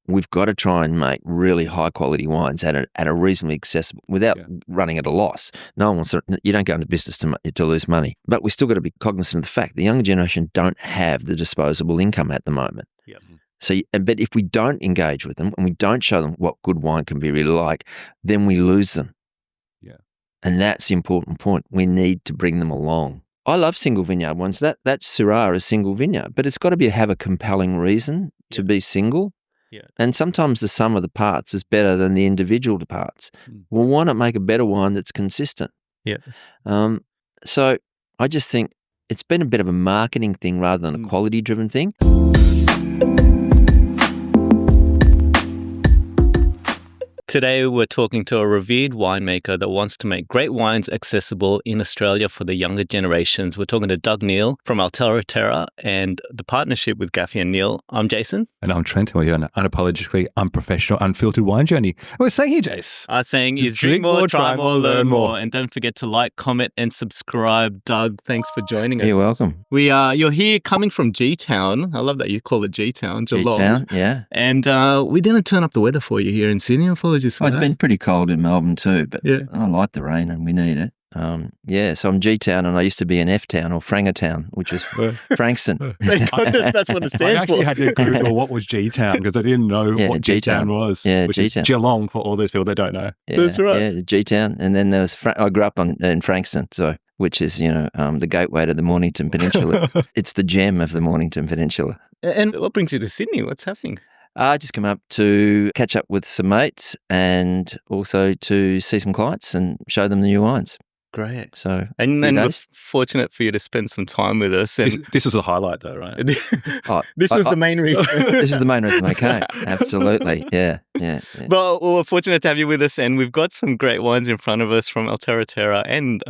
we've got to try and make really high quality wines at a reasonably accessible without running at a loss. No one wants to, you don't go into business to lose money, but we still got to be cognizant of the fact the younger generation don't have the disposable income at the moment. Yep. So, but if we don't engage with them and we don't show them what good wine can be really like, then we lose them. Yeah. And that's the important point. We need to bring them along. I love single vineyard ones. That's Shiraz is single vineyard, but it's got to have a compelling reason to be single. Yeah. And sometimes the sum of the parts is better than the individual parts. Well, why not make a better wine that's consistent? Yeah. So I just think it's been a bit of a marketing thing rather than a quality-driven thing. Today, we're talking to a revered winemaker that wants to make great wines accessible in Australia for the younger generations. We're talking to Doug Neal from Altera, Terra, and the partnership with Gaffy and Neal. I'm Jason. And I'm Trent. We're on an unapologetically unprofessional, unfiltered wine journey. And we're saying here, Jace. Our saying is drink more, try more, learn more. And don't forget to like, comment, and subscribe. Doug, thanks for joining us. You're welcome. You're here coming from G-Town. I love that you call it G-Town, Geelong. G-Town, yeah. And we didn't turn up the weather for you here in Sydney. Apologies for that. It's been pretty cold in Melbourne too, but I like the rain and we need it. So I'm G-Town and I used to be in F-Town or Frangertown, which is Frankston. Thank goodness that's what it stands for. I actually had to Google what was G-Town because I didn't know what G-Town was, which G-Town. is Geelong for all those people that don't know. Yeah, that's right. Yeah, G-Town. And then there was, I grew up in Frankston, which is, the gateway to the Mornington Peninsula. It's the gem of the Mornington Peninsula. And what brings you to Sydney? What's happening? I just come up to catch up with some mates and also to see some clients and show them the new wines. Great. So, and we're fortunate for you to spend some time with us. And this was the highlight though, right? This was the main reason. This is the main reason I came. Absolutely. Yeah. Well, we're fortunate to have you with us, and we've got some great wines in front of us from Altera Terra and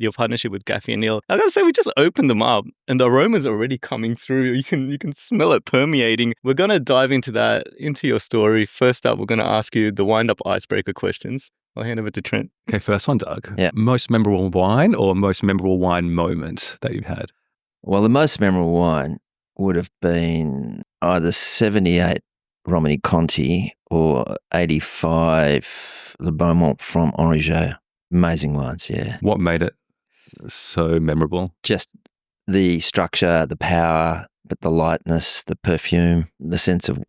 your partnership with Gaffy and Neal. I got to say, we just opened them up and the aroma's already coming through. You can smell it permeating. We're going to dive into your story. First up, we're going to ask you the wind-up icebreaker questions. I'll hand over to Trent. Okay, first one, Doug. Yeah. Most memorable wine or most memorable wine moment that you've had? Well, the most memorable wine would have been either 78 Romani Conti or 85 Le Beaumont from Henri. Amazing wines, yeah. What made it so memorable? Just the structure, the power, but the lightness, the perfume, the sense of,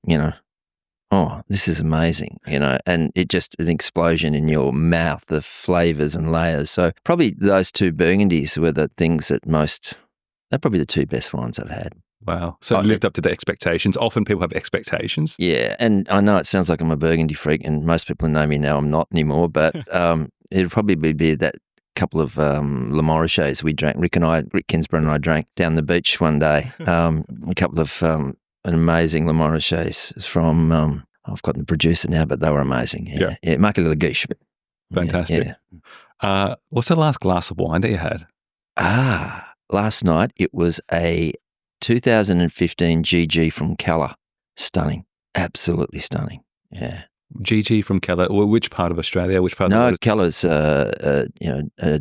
oh, this is amazing, and it just an explosion in your mouth, the flavors and layers. So probably those two Burgundies were the things they're probably the two best wines I've had. Wow. So it lived up to the expectations. Often people have expectations. Yeah. And I know it sounds like I'm a Burgundy freak and most people know me now. I'm not anymore, but it'd probably be that couple of Le Morishets we drank, Rick Kinsborough and I drank down the beach one day. A couple of an amazing Le Morishets from, I've forgotten the producer now, but they were amazing. Yeah. Marc Le Guiche. Fantastic. Yeah. What's the last glass of wine that you had? Last night it was a 2015 GG from Keller. Stunning. Absolutely stunning. Yeah. GG from Keller. Which part of Australia? Which part? No, Keller's a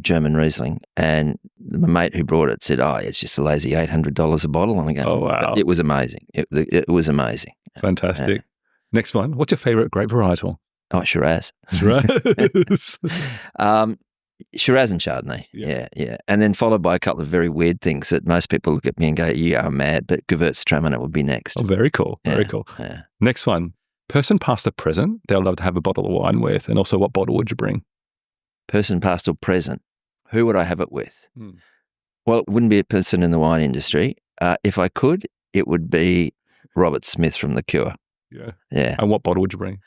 German Riesling, and my mate who brought it said, "Oh, it's just a lazy $800 a bottle." And I go, "Oh wow, it was amazing. It was amazing." Fantastic. Next one. What's your favorite grape varietal? Oh, Shiraz. Shiraz. Shiraz and Chardonnay. Yeah. And then followed by a couple of very weird things that most people look at me and go, "You are mad," but Gewürztraminer would be next. Oh, very cool. Very cool. Yeah. Next one. Person past or present they'll love to have a bottle of wine with, and also what bottle would you bring? Person past or present. Who would I have it with? Well, it wouldn't be a person in the wine industry. If I could, it would be Robert Smith from The Cure. Yeah. And what bottle would you bring?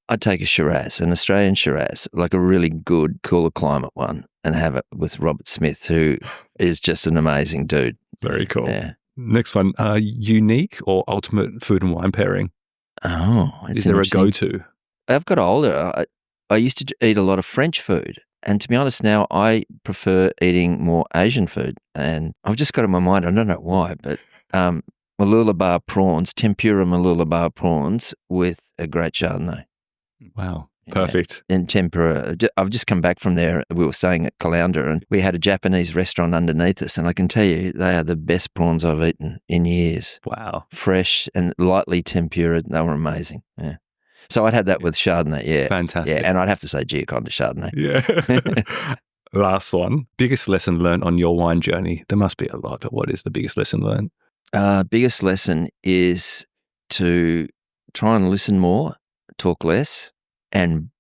I'd take a Shiraz, an Australian Shiraz, like a really good, cooler climate one, and have it with Robert Smith, who is just an amazing dude. Very cool. Yeah. Next one. Unique or ultimate food and wine pairing? Oh, is there a go-to? I've got older. I used to eat a lot of French food. And to be honest, now I prefer eating more Asian food. And I've just got in my mind, I don't know why, but Malula bar prawns, tempura Malula bar prawns with a great Chardonnay. Wow. Perfect. And tempura. I've just come back from there. We were staying at Caloundra and we had a Japanese restaurant underneath us. And I can tell you, they are the best prawns I've eaten in years. Wow. Fresh and lightly tempura. They were amazing. Yeah. So I'd have that with Chardonnay. Yeah. Fantastic. Yeah. And I'd have to say Giaconda Chardonnay. Yeah. Last one. Biggest lesson learned on your wine journey? There must be a lot, but what is the biggest lesson learned? Biggest lesson is to try and listen more, talk less, and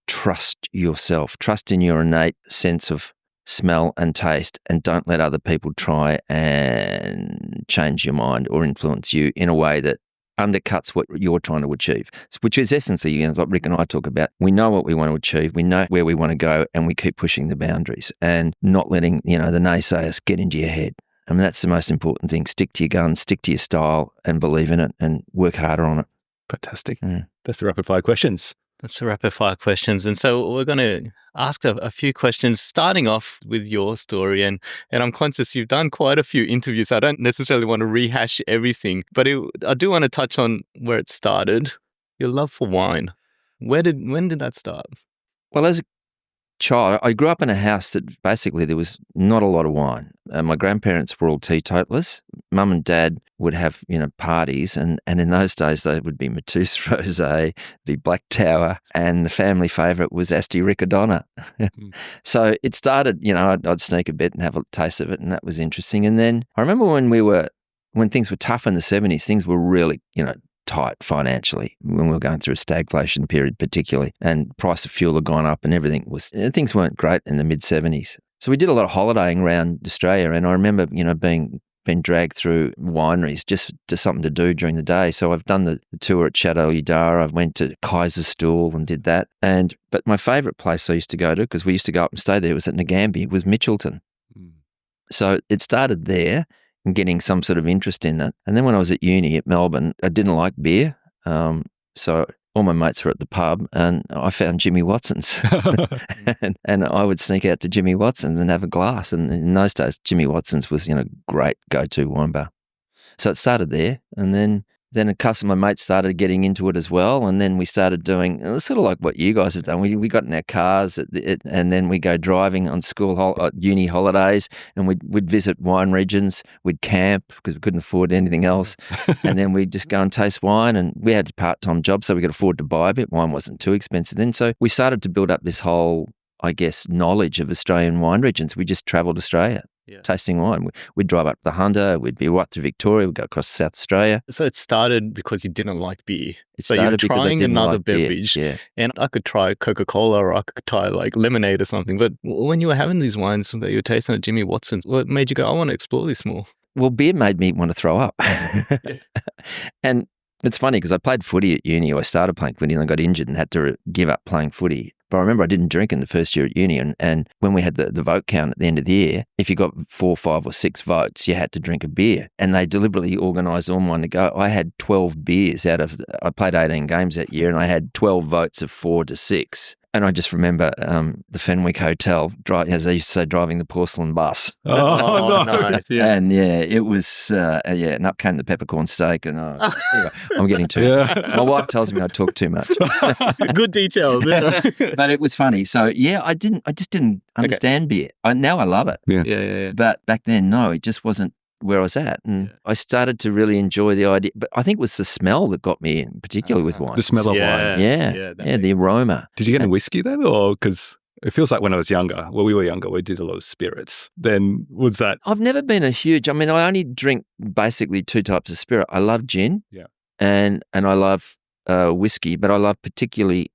trust yourself. Trust in your innate sense of smell and taste, and don't let other people try and change your mind or influence you in a way that undercuts what you're trying to achieve, which is essentially, like Rick and I talk about, we know what we want to achieve, we know where we want to go, and we keep pushing the boundaries and not letting, the naysayers get into your head. I mean, that's the most important thing. Stick to your guns, stick to your style, and believe in it, and work harder on it. Fantastic. That's the rapid fire questions. That's the rapid fire questions. And so we're going to ask a few questions, starting off with your story. And I'm conscious you've done quite a few interviews. So I don't necessarily want to rehash everything, but I do want to touch on where it started. Your love for wine. When did that start? Well, as a child, I grew up in a house that basically there was not a lot of wine. My grandparents were all teetotalers. Mum and Dad would have, parties, and in those days they would be Matus Rosé, be Black Tower, and the family favourite was Asti Riccadonna. So it started, I'd sneak a bit and have a taste of it, and that was interesting. And then I remember when things were tough in the 70s, things were really, tight financially when we were going through a stagflation period particularly, and price of fuel had gone up and things weren't great in the mid-70s. So we did a lot of holidaying around Australia, and I remember, being dragged through wineries just to something to do during the day. So I've done the tour at Chateau Udara. I went to Kaiserstuhl and did that. But my favourite place I used to go to, because we used to go up and stay there, was at Ngambie, was Mitchelton. So it started there, and getting some sort of interest in that. And then when I was at uni at Melbourne, I didn't like beer. So all my mates were at the pub, and I found Jimmy Watson's. and I would sneak out to Jimmy Watson's and have a glass. And in those days, Jimmy Watson's was, great go-to wine bar. So it started there. And then a couple of my mates started getting into it as well. And then we started doing sort of like what you guys have done. We got in our cars and then we go driving on uni holidays, and we'd visit wine regions. We'd camp because we couldn't afford anything else. And then we'd just go and taste wine, and we had a part-time job, so we could afford to buy a bit. Wine wasn't too expensive then. So we started to build up this whole, knowledge of Australian wine regions. We just travelled Australia. Yeah. Tasting wine. We'd drive up the Hunter, we'd be right through Victoria, we'd go across South Australia. So it started because you didn't like beer. So you were trying another beverage. Yeah. And I could try Coca-Cola, or I could try like lemonade or something. But when you were having these wines that you were tasting at Jimmy Watson's, what made you go, I want to explore this more? Well, beer made me want to throw up. And it's funny because I played footy at uni. I started playing footy and I got injured and had to give up playing footy. But I remember I didn't drink in the first year at uni, and when we had the vote count at the end of the year, if you got 4, 5 or 6 votes, you had to drink a beer. And they deliberately organised all mine to go. I had 12 beers I played 18 games that year, and I had 12 votes of 4 to 6. And I just remember the Fenwick Hotel, as they used to say, driving the porcelain bus. Oh, no. Nice. Yeah. And it was, and up came the peppercorn steak, and anyway, I'm getting too My wife tells me I talk too much. Good details. But it was funny. So, I just didn't understand beer. Now I love it. Yeah. But back then, no, it just wasn't where I was at. And I started to really enjoy the idea. But I think it was the smell that got me in, particularly with wine. The smell of wine. Yeah, the aroma. Did you get into whiskey then? Or because it feels like when I was younger, we were younger, we did a lot of spirits. Then was that? I've never been I only drink basically 2 types of spirit. I love gin and I love whiskey, but I love particularly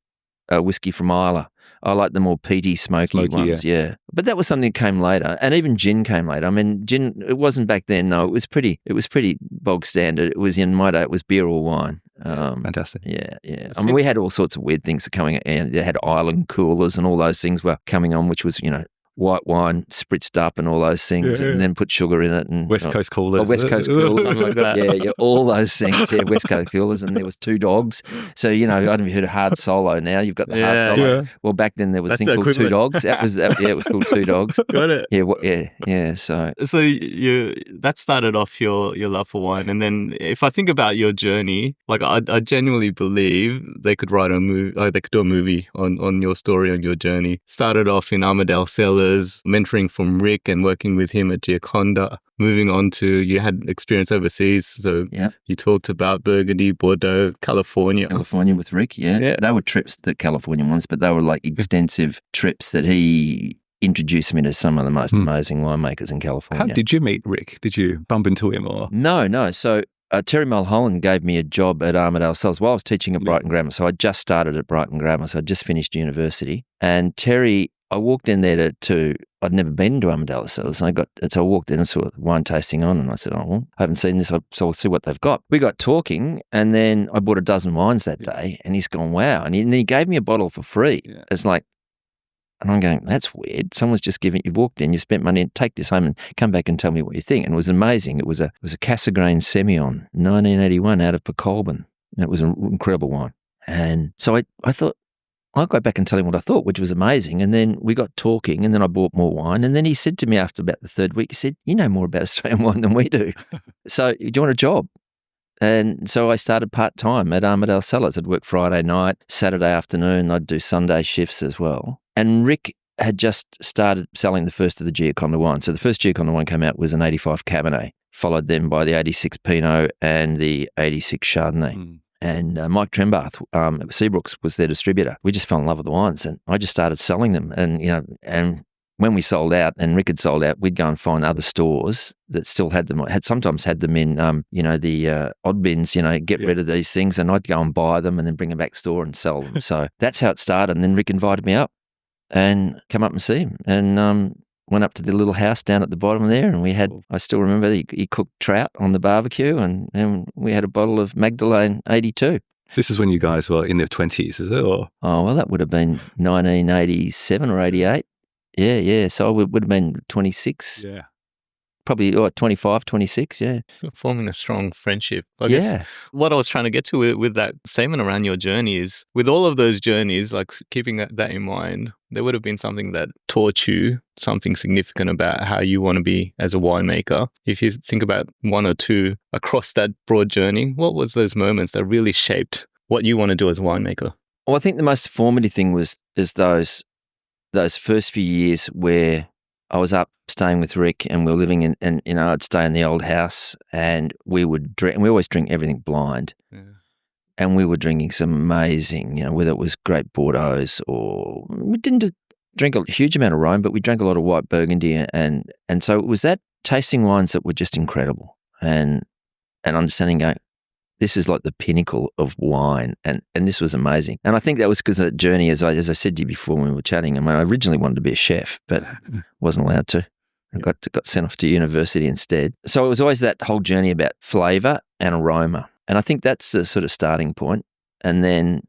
whiskey from Islay. I like the more peaty, smoky ones, yeah. But that was something that came later, and even gin came later. I mean, gin, it wasn't back then. No, it was pretty bog standard. It was in my day. It was beer or wine. Fantastic. Yeah. I mean, we had all sorts of weird things coming in. They had island coolers and all those things were coming on, which was white wine spritzed up and all those things, and then put sugar in it. And West Coast coolers. West Coast coolers. Something like that. Yeah, all those things. Yeah, West Coast coolers. And there was 2 dogs. So, I don't know if you heard of hard solo now. You've got the hard solo. Yeah. Well, back then there was That's a thing called 2 dogs. It was called 2 dogs. Got it. Yeah. So that started off your love for wine, and then if I think about your journey, like I genuinely believe they could write a movie. They could do a movie on your story, on your journey. Started off in Armadale Cellars, mentoring from Rick and working with him at Giaconda. Moving on to, you had experience overseas, so you talked about Burgundy, Bordeaux, California with Rick. Yeah, they were trips, the California ones, but they were like extensive trips that he introduced me to some of the most amazing winemakers in California. How did you meet Rick? Did you bump into him or? No. So Terry Mulholland gave me a job at Armadale Cellars while I was teaching at Brighton Grammar. So I just started at Brighton Grammar. So I just finished university. And Terry, I walked in there to I'd never been to Armadale Cellars. And so I walked in and saw wine tasting on, and I said, I haven't seen this, so I'll see what they've got. We got talking, and then I bought a dozen wines that day, and he's gone, wow. And then he gave me a bottle for free. Yeah. It's like, and I'm going, that's weird. Someone's just you've walked in, you've spent money, and take this home and come back and tell me what you think. And it was amazing. It was a Cassegrain Semillon, 1981, out of Pecolban. And it was an incredible wine. And so I thought, I'll go back and tell him what I thought, which was amazing. And then we got talking, and then I bought more wine. And then he said to me after about the 3rd week, he said, you know more about Australian wine than we do. So do you want a job? And so I started part-time at Armadale Cellars. I'd work Friday night, Saturday afternoon. I'd do Sunday shifts as well. And Rick had just started selling the first of the Giaconda wine. So the first Giaconda wine came out was an 85 Cabernet, followed then by the 86 Pinot and the 86 Chardonnay. And Mike Trembath, Seabrooks, was their distributor. We just fell in love with the wines, and I just started selling them. And and when we sold out, and Rick had sold out, we'd go and find other stores that still had them. Sometimes had them in, the odd bins. Get rid of these things, and I'd go and buy them and then bring them back to store and sell them. So that's how it started. And then Rick invited me up and come up and see him, and went up to the little house down at the bottom there, and I still remember he cooked trout on the barbecue, and we had a bottle of Magdalene 82. This is when you guys were in their 20s, is it? Or? Oh, well, that would have been 1987 or 88. Yeah. So I would have been 26. Yeah. Probably 25, 26, yeah. So forming a strong friendship. I guess what I was trying to get to with that statement around your journey is, with all of those journeys, like keeping that in mind, there would have been something that taught you something significant about how you want to be as a winemaker. If you think about one or two across that broad journey, what was those moments that really shaped what you want to do as a winemaker? Well, I think the most formative thing is those first few years where I was up staying with Rick, and we were living in, and I'd stay in the old house, and we would drink, and we always drink everything blind. Yeah. And we were drinking some amazing, whether it was grape Bordeaux's, or we didn't drink a huge amount of Rhone, but we drank a lot of white Burgundy, and so it was that tasting wines that were just incredible, and understanding this is like the pinnacle of wine, and this was amazing. And I think that was because of that journey, as I said to you before when we were chatting. I mean, I originally wanted to be a chef, but wasn't allowed to. I got sent off to university instead. So it was always that whole journey about flavour and aroma. And I think that's the sort of starting point. And then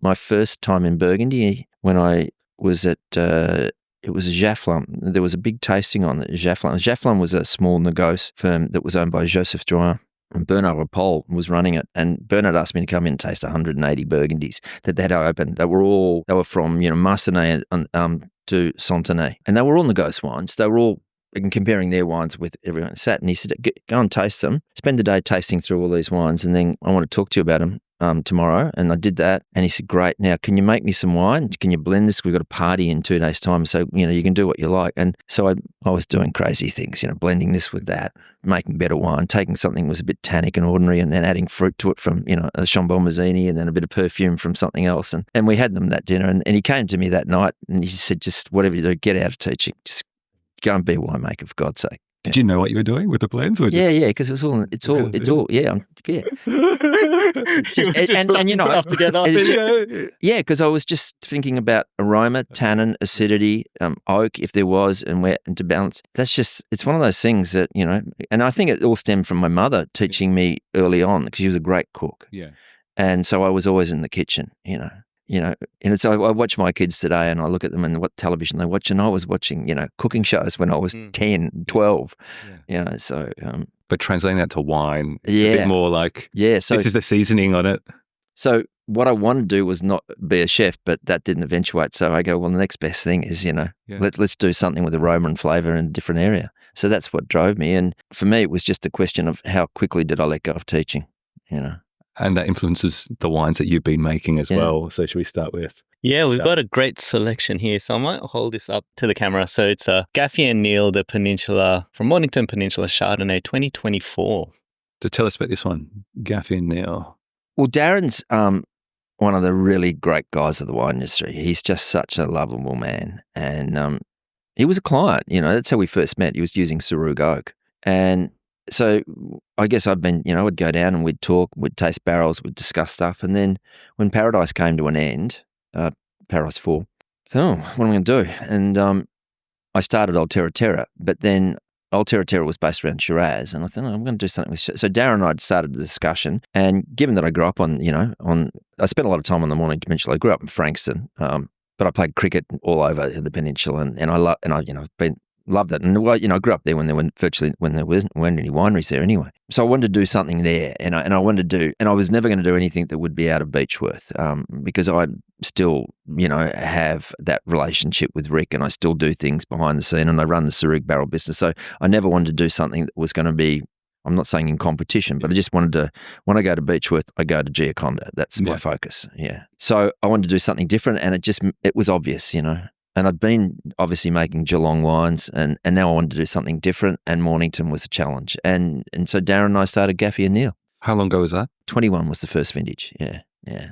my first time in Burgundy, when I was at, it was Jafflin. There was a big tasting on it, Jafflin. Jafflin was a small négoce firm that was owned by Joseph Drouin. And Bernard Rapol was running it, and Bernard asked me to come in and taste 180 Burgundies that they had opened. They were from, Marcenay to Santenay, and they were all négoce wines. They were all comparing their wines with everyone sat, and he said, go and taste them, spend the day tasting through all these wines, and then I want to talk to you about them tomorrow. And I did that, and he said, great, now can you make me some wine? Can you blend this? We've got a party in 2 days' time, so you can do what you like. And so I was doing crazy things, blending this with that, making better wine, taking something that was a bit tannic and ordinary, and then adding fruit to it from a Chambon Mazzini, and then a bit of perfume from something else, and we had them that dinner, and he came to me that night, and he said, just whatever you do, get out of teaching, just go and be a winemaker, for God's sake. Did you know what you were doing with the blends? Or just... Yeah, because it's all, yeah. Yeah, because I was just thinking about aroma, tannin, acidity, oak, if there was, and to balance. It's one of those things that, and I think it all stemmed from my mother teaching me early on, because she was a great cook. Yeah. And so I was always in the kitchen, you know, and so I watch my kids today and I look at them and what television they watch, and I was watching, you know, cooking shows when I was 10, 12, you know, so. But translating that to wine, it's Yeah. a bit more like, So this is the seasoning on it. So what I wanted to do was not be a chef, but that didn't eventuate. So I go, well, the next best thing is, you know, let's do something with aroma and flavour in a different area. So that's what drove me. And for me, it was just a question of how quickly did I let go of teaching, you know. And that influences the wines that you've been making as well. So should we start with? Yeah, we've got a great selection here. So I might hold this up to the camera. So it's Gaffy and Neal, the Peninsula, from Mornington Peninsula Chardonnay 2024. So tell us about this one, Gaffy and Neal. Well, Darren's one of the really great guys of the wine industry. He's just such a lovable man. And he was a client, you know, that's how we first met. He was using Sarug oak. And so I guess I'd been, you know, I'd go down and we'd talk, we'd taste barrels, we'd discuss stuff. And then when Paradise came to an end, Paradise 4, I thought, oh, what am I going to do? And I started Altera Terra, but then Altera Terra was based around Shiraz. And I thought, oh, I'm going to do something with Shiraz. So Darren and I had started the discussion. And given that I grew up on, you know, I spent a lot of time on the Mornington Peninsula. I grew up in Frankston, but I played cricket all over the peninsula. And I you know, loved it. And, well, you know, I grew up there when there weren't any wineries there anyway. So I wanted to do something there, and I wanted to do, and I was never going to do anything that would be out of Beechworth, because I still, you know, have that relationship with Rick, and I still do things behind the scene, and I run the Sarug barrel business. So I never wanted to do something that was going to be, I'm not saying in competition, but I just wanted to, when I go to Beechworth, I go to Giaconda. That's my focus. Yeah. So I wanted to do something different, and it was obvious, you know. And I'd been obviously making Geelong wines, and now I wanted to do something different, and Mornington was a challenge. And so Darren and I started Gaffy and Neal. How long ago was that? 21 was the first vintage, yeah.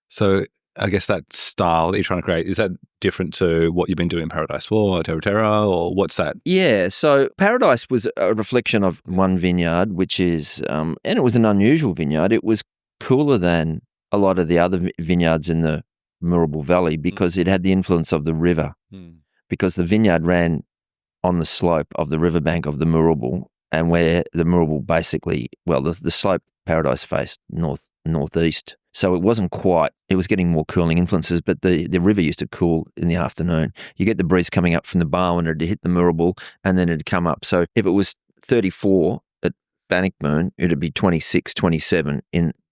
So I guess that style that you're trying to create, is that different to what you've been doing in Paradise 4 or Terra, or what's that? Yeah, so Paradise was a reflection of one vineyard, which is, and it was an unusual vineyard. It was cooler than a lot of the other vineyards in the Murrumbateman Valley because it had the influence of the river, because the vineyard ran on the slope of the riverbank of the Murrumbateman, and where the Murrumbateman basically, well, the slope Paradise faced northeast. So it wasn't quite, it was getting more cooling influences, but the river used to cool in the afternoon. You get the breeze coming up from the Barwon, it'd hit the Murrumbateman, and then it'd come up. So if it was 34 at Bannockburn, it'd be 26, 27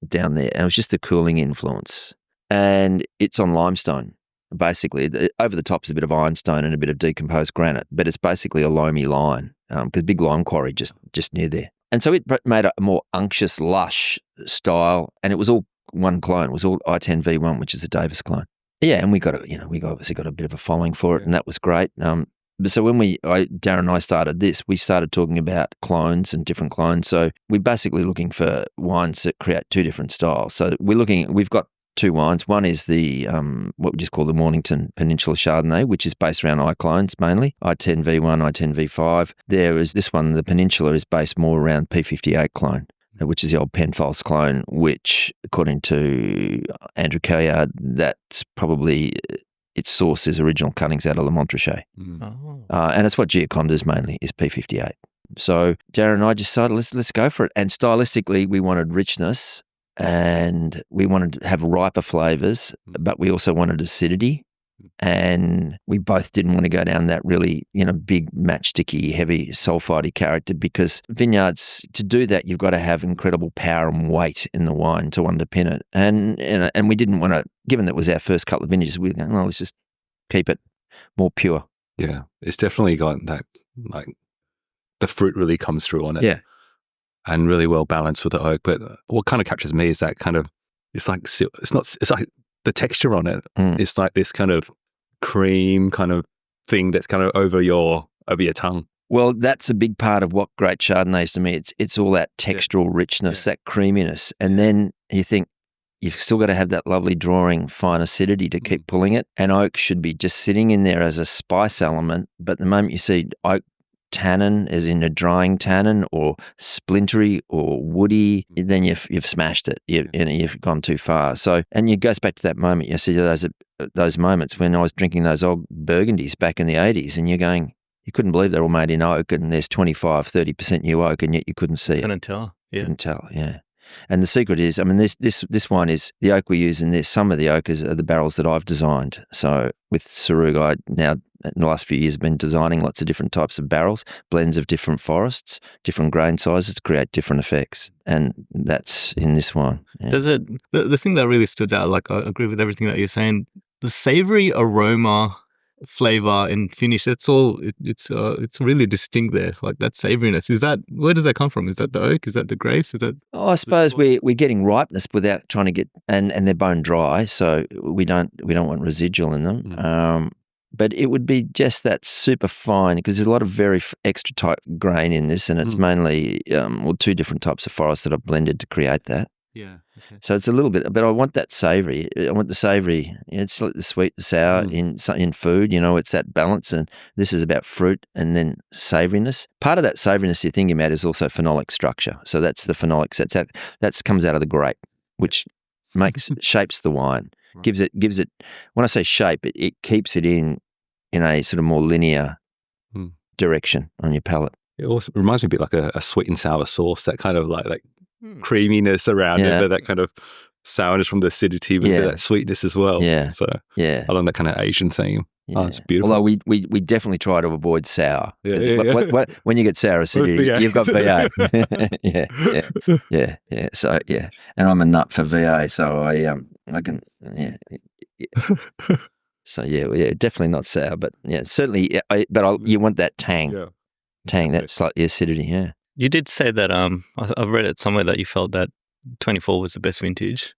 down there. And it was just the cooling influence. And it's on limestone, basically. Over the top is a bit of ironstone and a bit of decomposed granite, but it's basically a loamy line, because big lime quarry just near there. And so it made a more unctuous, lush style, and it was all one clone. It was all I10V1, which is a Davis clone. Yeah, and we obviously got a bit of a following for it, and that was great. So when Darren and I started this, we started talking about clones and different clones. So we're basically looking for wines that create two different styles. So we've got two wines. One is the what we just call the Mornington Peninsula Chardonnay, which is based around I-clones mainly, I10V1, I10V5. There is this one, the Peninsula, is based more around P58 clone, which is the old Penfolds clone, which, according to Andrew Calliard, that's probably its source is original cuttings out of Le Montrachet. And it's what Giaconda's mainly is P58. So Darren and I just decided, let's go for it. And stylistically, we wanted richness, and we wanted to have riper flavours, but we also wanted acidity. And we both didn't want to go down that really, big matchsticky, heavy, sulphidey character, because vineyards, to do that, you've got to have incredible power and weight in the wine to underpin it. And we didn't want to, given that was our first couple of vintages, we were going, let's just keep it more pure. Yeah, it's definitely got that, like, the fruit really comes through on it. Yeah. And really well balanced with the oak. But what kind of captures me is that kind of, it's like the texture on it. It's like this kind of cream kind of thing that's kind of over your tongue. Well, that's a big part of what great Chardonnay is to me. It's all that textural richness, that creaminess. And then you think you've still got to have that lovely drawing fine acidity to keep pulling it. And oak should be just sitting in there as a spice element. But the moment you see oak tannin, as in a drying tannin, or splintery or woody, then you've smashed it. You've gone too far. So, and it goes back to that moment. You see those moments when I was drinking those old Burgundies back in the 80s, and you're going, you couldn't believe they're all made in oak, and there's 25, 30% new oak, and yet you couldn't see it. Couldn't tell. Yeah. Couldn't tell. Yeah. And the secret is, I mean, this wine is the oak we use in this. Some of the oak are the barrels that I've designed. So with Sarug, I now in the last few years been designing lots of different types of barrels, blends of different forests, different grain sizes to create different effects. And that's in this wine. Yeah. Does it, the thing that really stood out, like I agree with everything that you're saying, the savoury aroma, flavor and finish, that's all, it's really distinct there, like that savouriness. Where does that come from? Is that the oak? Is that the grapes? Is that? I suppose we're getting ripeness without trying to get, and they're bone dry, so we don't want residual in them. But it would be just that super fine, because there's a lot of very extra tight grain in this, and it's mainly two different types of forests that I've blended to create that. Yeah. Okay. So it's a little bit, but I want that savoury. I want the savoury. It's like the sweet, the sour in food. It's that balance, and this is about fruit and then savouriness. Part of that savouriness you're thinking about is also phenolic structure. So that's the phenolics. That comes out of the grape, which shapes the wine. Right. Gives it. When I say shape, it keeps it in a sort of more linear direction on your palate. It also reminds me a bit like a sweet and sour sauce. That kind of like creaminess around it, that kind of sourness from the acidity, but that sweetness as well. Yeah. So along that kind of Asian theme. Yeah. Oh, it's beautiful. Although we definitely try to avoid sour. When you get sour acidity, you've got VA. yeah. So and I'm a nut for VA, so I can So definitely not sour, but certainly. You want that tang, that slightly acidity. Yeah. You did say that I read it somewhere that you felt that 24 was the best vintage.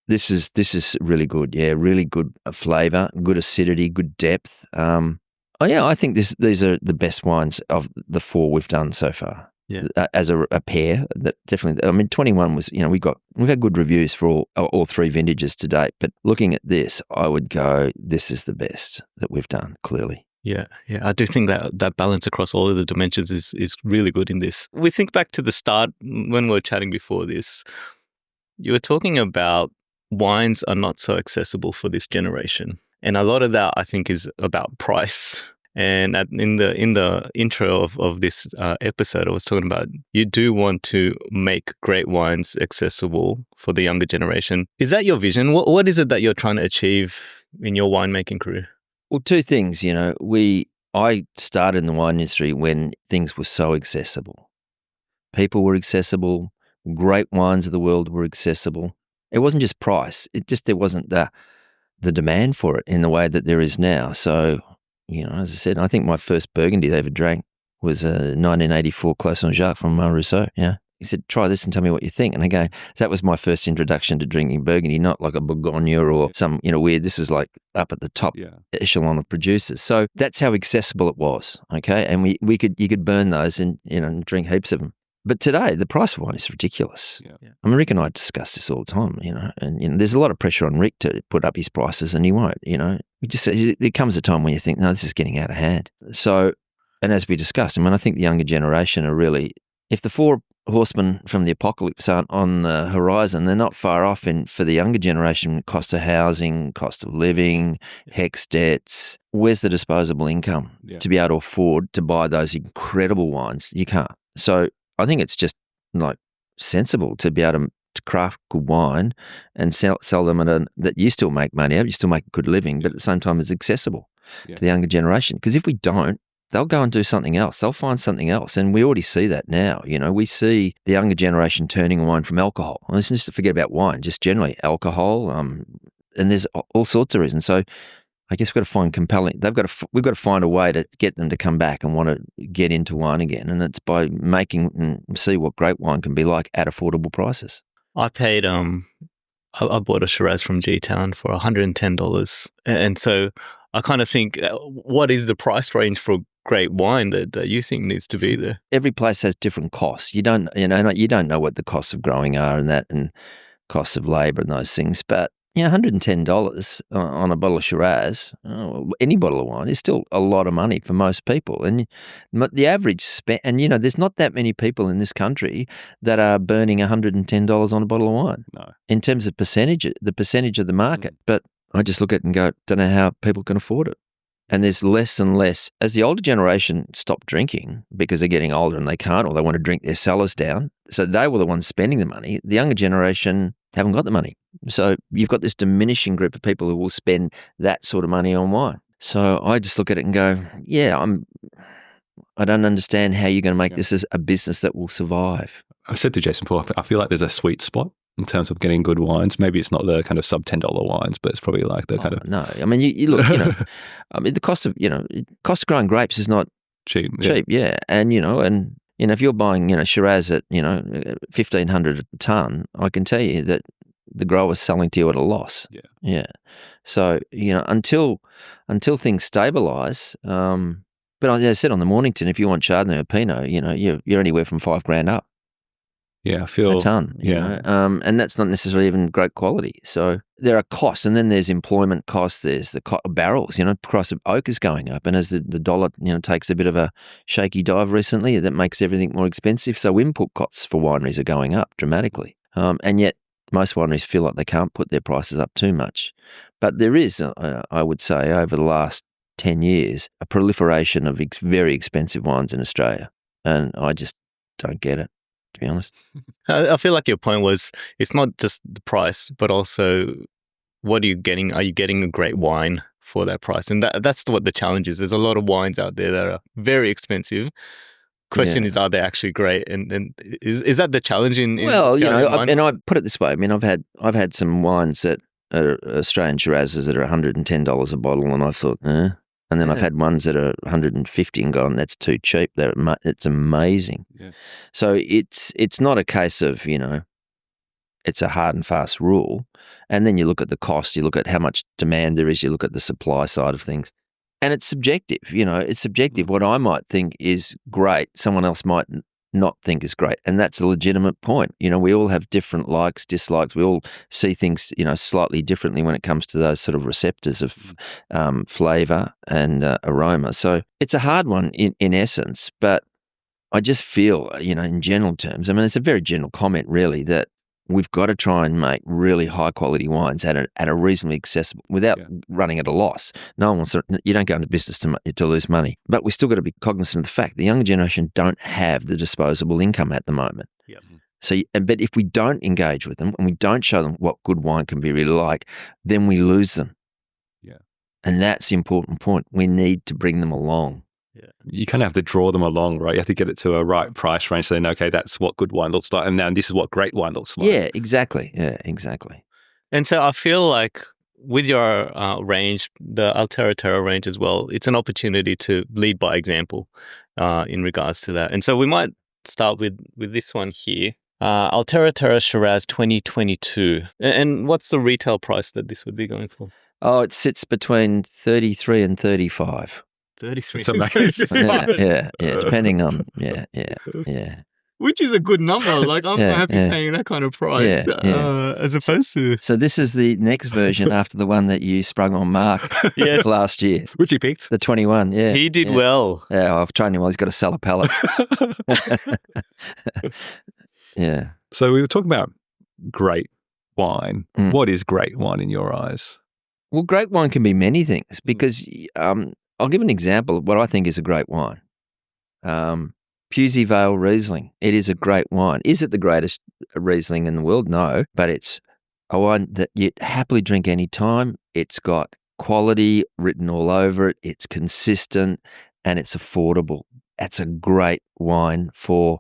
This is really good. Yeah, really good flavour, good acidity, good depth. I think these are the best wines of the four we've done so far. Yeah. As a pair, that definitely. I mean, 21 was. We've had good reviews for all three vintages to date. But looking at this, I would go, this is the best that we've done. Clearly. Yeah. I do think that balance across all of the dimensions is really good in this. We think back to the start when we were chatting before this. You were talking about wines are not so accessible for this generation, and a lot of that I think is about price. And in the intro of this episode, I was talking about you do want to make great wines accessible for the younger generation. Is that your vision? What is it that you're trying to achieve in your winemaking career? Well, two things. I started in the wine industry when things were so accessible. People were accessible. Great wines of the world were accessible. It wasn't just price. There wasn't the demand for it in the way that there is now. So, as I said, I think my first Burgundy they ever drank was a 1984 Clos Saint-Jacques from Rousseau. Yeah. He said, try this and tell me what you think. And again, that was my first introduction to drinking Burgundy, not like a Bourgogne or some, weird. This was like up at the top echelon of producers. So that's how accessible it was. Okay. And you could burn those and, drink heaps of them. But today, the price of wine is ridiculous. Yeah. I mean, Rick and I discuss this all the time, and there's a lot of pressure on Rick to put up his prices, and he won't, there comes a time when you think, no, this is getting out of hand. So, and as we discussed, I think the younger generation are really, if the four horsemen from the apocalypse aren't on the horizon, they're not far off for the younger generation, cost of housing, cost of living, HECS debts. Where's the disposable income to be able to afford to buy those incredible wines? You can't. So I think it's just like sensible to be able to craft good wine and sell them that you still make money out, you still make a good living, but at the same time it's accessible to the younger generation. Because if we don't, they'll go and do something else. They'll find something else. And we already see that now. We see the younger generation turning wine from alcohol. And let's just forget about wine, just generally alcohol. And there's all sorts of reasons. So I guess we've got to find compelling. We've got to find a way to get them to come back and want to get into wine again. And it's by making and see what great wine can be like at affordable prices. I paid, I bought a Shiraz from G-Town for $110. And so I kind of think, what is the price range for great wine that you think needs to be there? Every place has different costs. You don't know what the costs of growing are and costs of labour and those things. But $110 on a bottle of Shiraz, any bottle of wine, is still a lot of money for most people. And the average spend, and there's not that many people in this country that are burning $110 on a bottle of wine. No. In terms of the percentage of the market. But I just look at it and go, don't know how people can afford it. And there's less and less. As the older generation stop drinking because they're getting older and they can't, or they want to drink their cellars down, so they were the ones spending the money. The younger generation haven't got the money. So you've got this diminishing group of people who will spend that sort of money on wine. So I just look at it and go, yeah, I don't understand how you're going to make this as a business that will survive. I said to Jason Paul, I feel like there's a sweet spot in terms of getting good wines. Maybe it's not the kind of sub $10 wines, but it's probably like the kind of... No, I mean, you look, I mean, the cost of growing grapes is not cheap. Yeah. And, if you're buying, Shiraz at, $1,500 a tonne, I can tell you that the grower's selling to you at a loss. Yeah. Yeah. So, until things stabilise, but as I said on the Mornington, if you want Chardonnay or Pinot, you're anywhere from $5,000 up. Yeah, I feel a ton. And that's not necessarily even great quality. So there are costs, and then there's employment costs. There's the barrels. Price of oak is going up, and as the dollar takes a bit of a shaky dive recently, that makes everything more expensive. So input costs for wineries are going up dramatically, and yet most wineries feel like they can't put their prices up too much. But there is, I would say, over the last 10 years, a proliferation of very expensive wines in Australia, and I just don't get it, to be honest. I feel like your point was it's not just the price, but also what are you getting? Are you getting a great wine for that price? And that's what the challenge is. There's a lot of wines out there that are very expensive. Question is, are they actually great? And is that the challenge in well, and I put it this way. I mean, I've had some wines that are Australian Shirazes that are $110 a bottle, and I thought, And then I've had ones that are $150 and gone, that's too cheap. It's amazing. Yeah. So it's not a case of, it's a hard and fast rule. And then you look at the cost, you look at how much demand there is, you look at the supply side of things. And it's subjective, it's subjective. What I might think is great, someone else might not think is great. And that's a legitimate point. We all have different likes, dislikes. We all see things, slightly differently when it comes to those sort of receptors of flavour and aroma. So it's a hard one in essence, but I just feel, in general terms, I mean, it's a very general comment really, that we've got to try and make really high quality wines at a reasonably accessible, without running at a loss. No one wants to, you don't go into business to lose money, but we still got to be cognizant of the fact the younger generation don't have the disposable income at the moment. Yep. So, but if we don't engage with them and we don't show them what good wine can be really like, then we lose them. Yeah. And that's the important point. We need to bring them along. Yeah. You kind of have to draw them along, right? You have to get it to a right price range. Saying, okay, that's what good wine looks like, and now this is what great wine looks like. Yeah, exactly. And so I feel like with your range, the Altera Terra range as well, it's an opportunity to lead by example in regards to that. And so we might start with this one here, Altera Terra Shiraz 2022. And what's the retail price that this would be going for? Oh, it sits between 33 and 35. 33. It's amazing. yeah, depending on, yeah. Which is a good number. Like, I'm happy paying that kind of price as opposed to... So this is the next version after the one that you sprung on Mark last year. Which he picked? The 21, yeah. He did well. Yeah, I've trained him well. He's got to sell a pallet. Yeah. So we were talking about great wine. What is great wine in your eyes? Well, great wine can be many things because... I'll give an example of what I think is a great wine. Pusey Vale Riesling. It is a great wine. Is it the greatest Riesling in the world? No, but it's a wine that you'd happily drink any time. It's got quality written all over it. It's consistent and it's affordable. That's a great wine for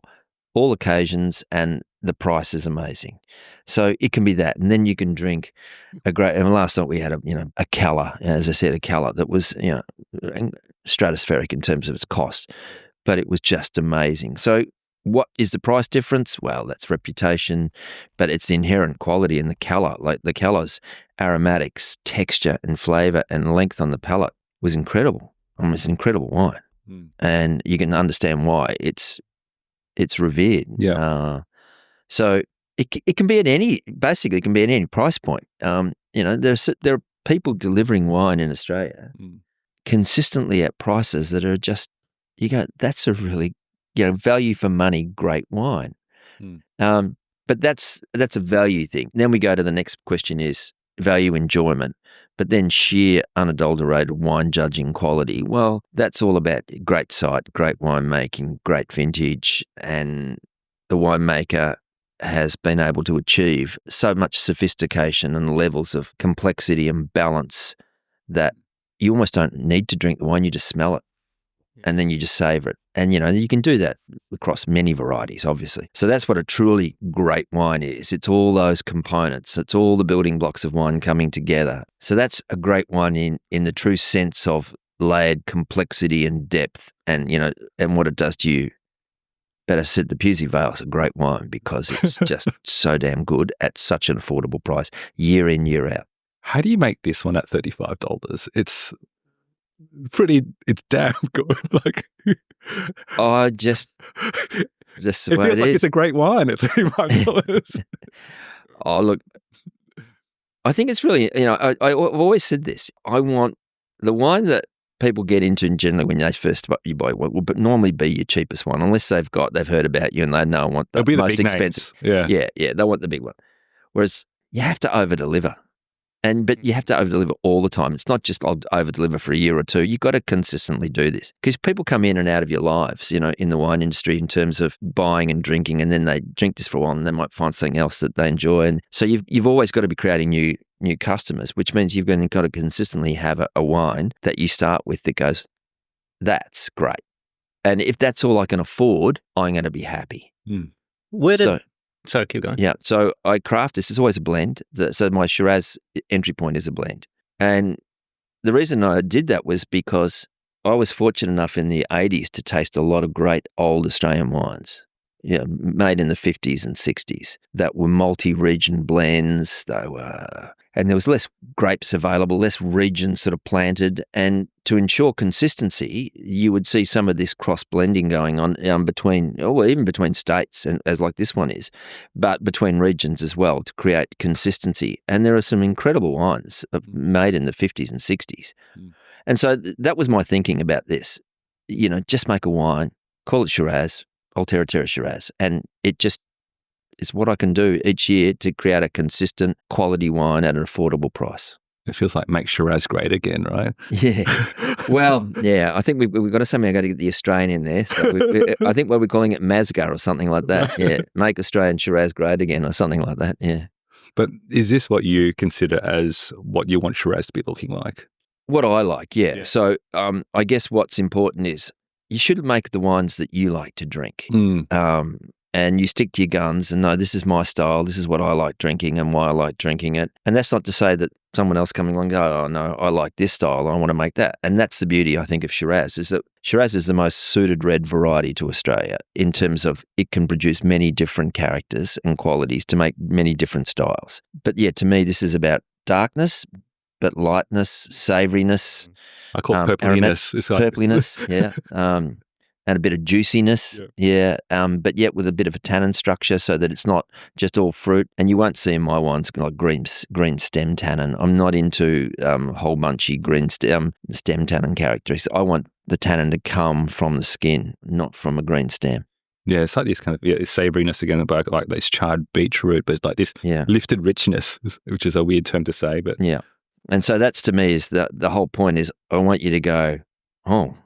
all occasions, and the price is amazing. So it can be that. And then you can drink a great, and last night we had a Cala, as I said, a Cala that was, stratospheric in terms of its cost, but it was just amazing. So what is the price difference? Well, that's reputation, but it's the inherent quality in the Cala. Like the Cala's aromatics, texture and flavor and length on the palate was incredible. It's an incredible wine. And you can understand why it's revered. Yeah. So it can be at any price point. There are people delivering wine in Australia consistently at prices that are just, you go, that's a really, value for money, great wine. But that's a value thing. Then we go to the next question is value enjoyment. But then sheer unadulterated wine judging quality, well, that's all about great site, great winemaking, great vintage, and the winemaker has been able to achieve so much sophistication and levels of complexity and balance that you almost don't need to drink the wine, you just smell it and then you just savor it. And, you can do that across many varieties, obviously. So that's what a truly great wine is. It's all those components. It's all the building blocks of wine coming together. So that's a great wine in the true sense of layered complexity and depth and, and what it does to you. But I said the Pusey Vale's a great wine because it's just so damn good at such an affordable price, year in, year out. How do you make this one at $35? It's damn good. Like, I just the it way feels it like is. it's a great wine at $35. Oh, look, I think it's really, I've always said this. I want the wine that people get into in generally when they first you buy one will normally be your cheapest one, unless they've heard about you and they know I want the most expensive. Yeah. Yeah, they want the big one. Whereas you have to over-deliver. But you have to over-deliver all the time. It's not just I'll over-deliver for a year or two. You've got to consistently do this because people come in and out of your lives, in the wine industry in terms of buying and drinking, and then they drink this for a while and they might find something else that they enjoy. And so you've always got to be creating new customers, which means you've got to consistently have a wine that you start with that goes, that's great. And if that's all I can afford, I'm going to be happy. Sorry, keep going. Yeah. So I craft this. It's always a blend. So my Shiraz entry point is a blend. And the reason I did that was because I was fortunate enough in the 80s to taste a lot of great old Australian wines, made in the 50s and 60s that were multi-region blends. And there was less grapes available, less regions sort of planted. And to ensure consistency, you would see some of this cross-blending going on even between states, and as like this one is, but between regions as well to create consistency. And there are some incredible wines made in the 50s and 60s. And so that was my thinking about this. Just make a wine, call it Shiraz, Altera Terra Shiraz, and it just is what I can do each year to create a consistent quality wine at an affordable price. It feels like make Shiraz great again, right? Yeah. Well, yeah, I think we've got to somehow got to get the Australian in there. So I think we're calling it Mazgar or something like that. Yeah, make Australian Shiraz great again or something like that. Yeah. But is this what you consider as what you want Shiraz to be looking like? What I like, yeah. So I guess what's important is you should make the wines that you like to drink. And you stick to your guns and no, this is my style, this is what I like drinking and why I like drinking it. And that's not to say that someone else coming along go, oh no, I like this style, I want to make that. And that's the beauty, I think, of Shiraz, is that Shiraz is the most suited red variety to Australia in terms of it can produce many different characters and qualities to make many different styles. But yeah, to me, this is about darkness, but lightness, savouriness. I call it purpliness. Purpliness, yeah. And a bit of juiciness, but yet with a bit of a tannin structure so that it's not just all fruit. And you won't see in my wines like green stem tannin. I'm not into whole bunchy green stem tannin characteristics. I want the tannin to come from the skin, not from a green stem. Yeah, it's like this kind of savouriness again, about like this charred beetroot, but it's like this lifted richness, which is a weird term to say, but yeah. And so that's to me is the whole point is I want you to go, oh.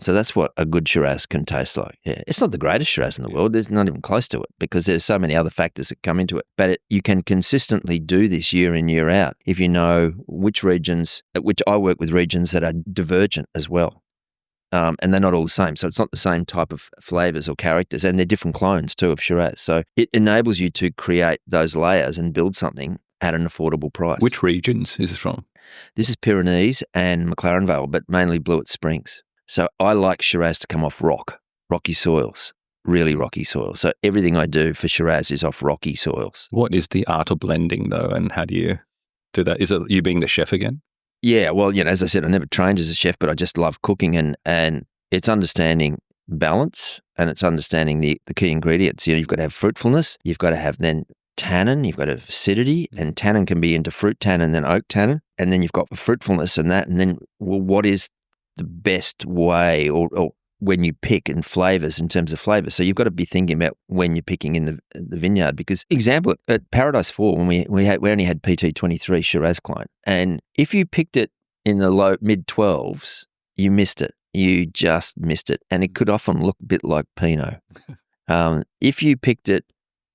So that's what a good Shiraz can taste like. Yeah, it's not the greatest Shiraz in the world. There's not even close to it because there's so many other factors that come into it. But you can consistently do this year in, year out if you know which regions, which I work with regions that are divergent as well. And they're not all the same. So it's not the same type of flavours or characters. And they're different clones too of Shiraz. So it enables you to create those layers and build something at an affordable price. Which regions is this from? This is Pyrenees and McLaren Vale, but mainly Blewitt Springs. So I like Shiraz to come off rocky soils, really rocky soils. So everything I do for Shiraz is off rocky soils. What is the art of blending though, and how do you do that? Is it you being the chef again? Yeah, well, as I said, I never trained as a chef, but I just love cooking and it's understanding balance and it's understanding the key ingredients. You've got to have fruitfulness, you've got to have then tannin, you've got to have acidity, and tannin can be into fruit tannin, then oak tannin, and then you've got the fruitfulness and that, and then what is the best way or when you pick and flavors in terms of flavor. So you've got to be thinking about when you're picking in the vineyard. Because example, at Paradise 4, when we only had PT23 Shiraz clone, and if you picked it in the low mid 12s, you missed it. You just missed it, and it could often look a bit like Pinot. If you picked it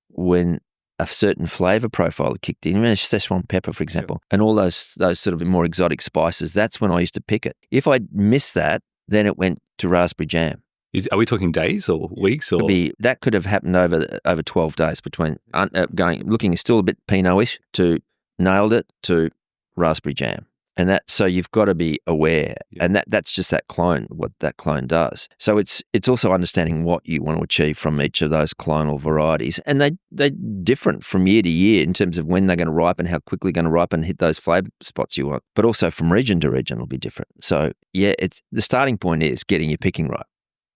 when a certain flavor profile kicked in, Szechuan pepper, for example, and all those sort of more exotic spices, that's when I used to pick it. If I missed that, then it went to raspberry jam. Are we talking days or weeks? Or That could have happened over 12 days between looking still a bit Pinot-ish to nailed it to raspberry jam. And so you've got to be aware, and that's just that clone, what that clone does. So it's also understanding what you want to achieve from each of those clonal varieties, and they're different from year to year in terms of when they're going to ripen, how quickly they're going to ripen, hit those flavour spots you want. But also from region to region will be different. So it's the starting point is getting your picking right,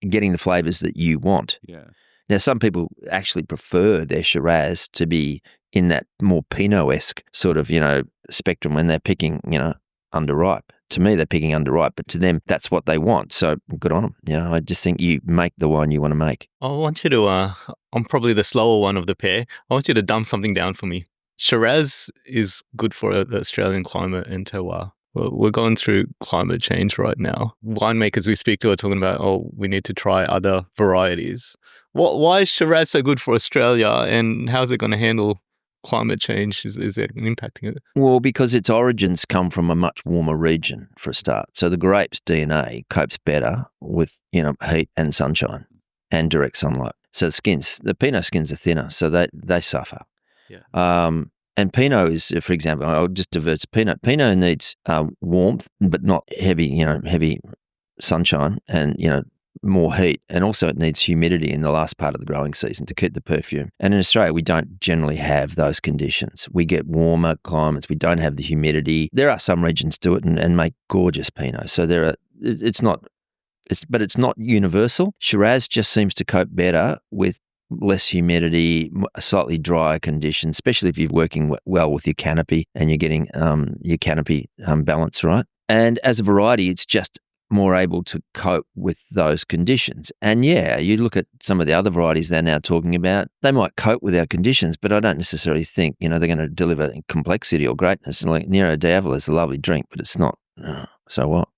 getting the flavours that you want. Yeah. Now some people actually prefer their Shiraz to be in that more Pinot-esque sort of spectrum when they're picking underripe. To me, they're picking underripe, but to them, that's what they want. So good on them. I just think you make the wine you want to make. I want you to, I'm probably the slower one of the pair. I want you to dumb something down for me. Shiraz is good for the Australian climate and terroir. We're going through climate change right now. Winemakers we speak to are talking about, we need to try other varieties. Why is Shiraz so good for Australia, and how's it going to handle climate change? Is it impacting it? Well, because its origins come from a much warmer region for a start. So the grape's DNA copes better with heat and sunshine and direct sunlight. So the Pinot skins are thinner, so they suffer. Yeah. And Pinot is, for example, I'll just divert to Pinot. Pinot needs warmth, but not heavy sunshine and more heat, and also it needs humidity in the last part of the growing season to keep the perfume. And in Australia, we don't generally have those conditions. We get warmer climates. We don't have the humidity. There are some regions do it and make gorgeous Pinot. So it's not universal. Shiraz just seems to cope better with less humidity, a slightly drier condition, especially if you're working well with your canopy and you're getting your canopy balance right. And as a variety, it's just more able to cope with those conditions. And you look at some of the other varieties they're now talking about, they might cope with our conditions, but I don't necessarily think, they're going to deliver complexity or greatness. And like Nero d'Avola is a lovely drink, but it's not. So what?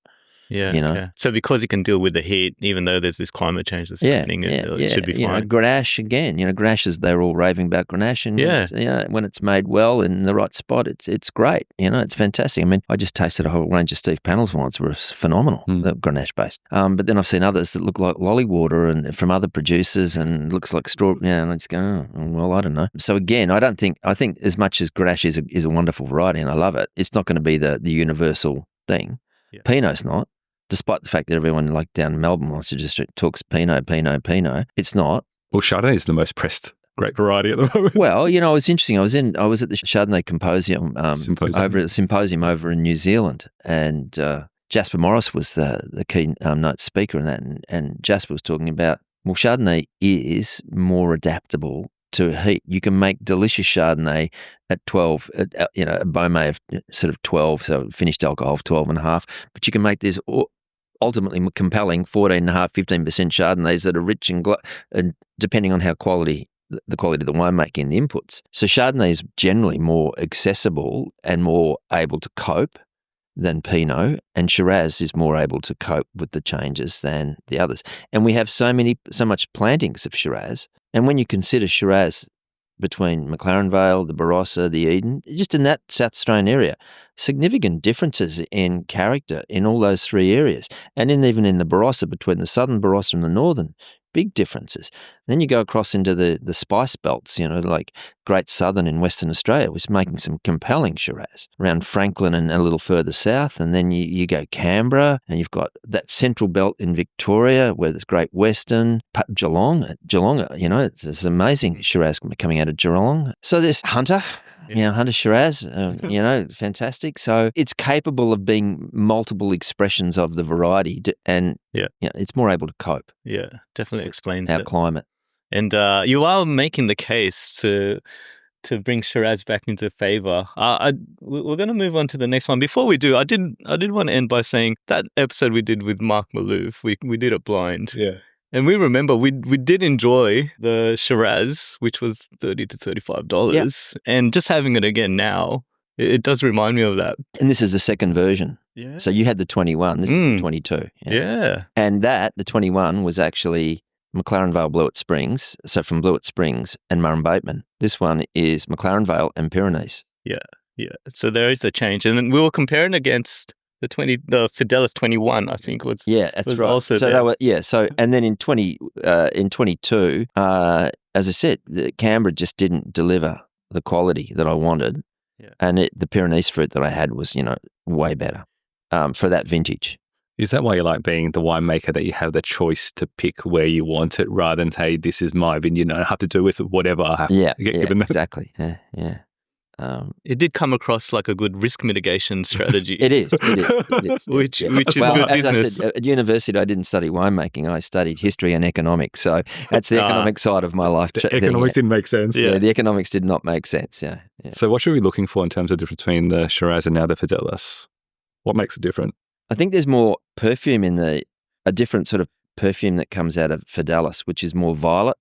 Yeah. Okay. So because it can deal with the heat, even though there's this climate change that's happening, it should be fine. Grenache again. Grenache they're all raving about Grenache, and when it's made well in the right spot, it's great. It's fantastic. I mean, I just tasted a whole range of Steve Pannell's wines, were phenomenal, Grenache based. But then I've seen others that look like lolly water and from other producers, and looks like straw. And I just go, I don't know. So again, I think as much as Grenache is a wonderful variety and I love it, it's not going to be the universal thing. Yeah. Pinot's not. Despite the fact that everyone like down in Melbourne wants to just talks Pinot, it's not. Well, Chardonnay is the most pressed grape variety at the moment. Well, it was interesting. I was at the Chardonnay Symposium over in New Zealand, and Jasper Morris was the key note speaker in that, and Jasper was talking about, Chardonnay is more adaptable to heat. You can make delicious Chardonnay at 12, a Beaumet of sort of 12, so finished alcohol of 12.5, but you can make this ultimately compelling 14.5, 15% Chardonnays that are rich and depending on how the quality of the winemaking and the inputs. So Chardonnay is generally more accessible and more able to cope than Pinot, and Shiraz is more able to cope with the changes than the others. And we have so much plantings of Shiraz, and when you consider Shiraz between McLaren Vale, the Barossa, the Eden, just in that South Australian area, significant differences in character in all those three areas. And even in the Barossa, between the southern Barossa and the northern, big differences. Then you go across into the spice belts, like Great Southern in Western Australia was making some compelling Shiraz around Franklin and a little further south. And then you go Canberra, and you've got that central belt in Victoria where there's Great Western, Geelong, it's amazing Shiraz coming out of Geelong. So there's Hunter. Hunter Shiraz, fantastic. So it's capable of being multiple expressions of the variety, and it's more able to cope. Yeah, definitely explains our climate. And you are making the case to to bring Shiraz back into favor. We're going to move on to the next one. Before we do, I did want to end by saying that episode we did with Mark Malouf, we did it blind. Yeah. And we remember we did enjoy the Shiraz, which was $30 to $35. Yep. And just having it again now, it does remind me of that. And this is the second version. Yeah. So you had the 21, this is the 22. Yeah. And the 21 was actually McLaren Vale Blewitt Springs, so from Blewitt Springs and Murrumbateman. This one is McLaren Vale and Pyrenees. Yeah. So there is a change. And then we were comparing against the Fidelis 21, I think was. Yeah, that's was right. Also so there. they were, so and then in 22, as I said, the Canberra just didn't deliver the quality that I wanted. Yeah. And the Pyrenees fruit that I had was, way better for that vintage. Is that why you like being the winemaker, that you have the choice to pick where you want it rather than say, this is my vineyard, I have to do with whatever I have to get given them? Exactly. Yeah. It did come across like a good risk mitigation strategy. It is. Which is good as business. I said, at university, I didn't study winemaking. I studied history and economics. So that's the economic side of my life. The economics didn't make sense. Yeah, the economics did not make sense. Yeah. So what should we be looking for in terms of the difference between the Shiraz and now the Fidelis? What makes it different? I think there's more perfume in a different sort of perfume that comes out of Fidelis, which is more violet.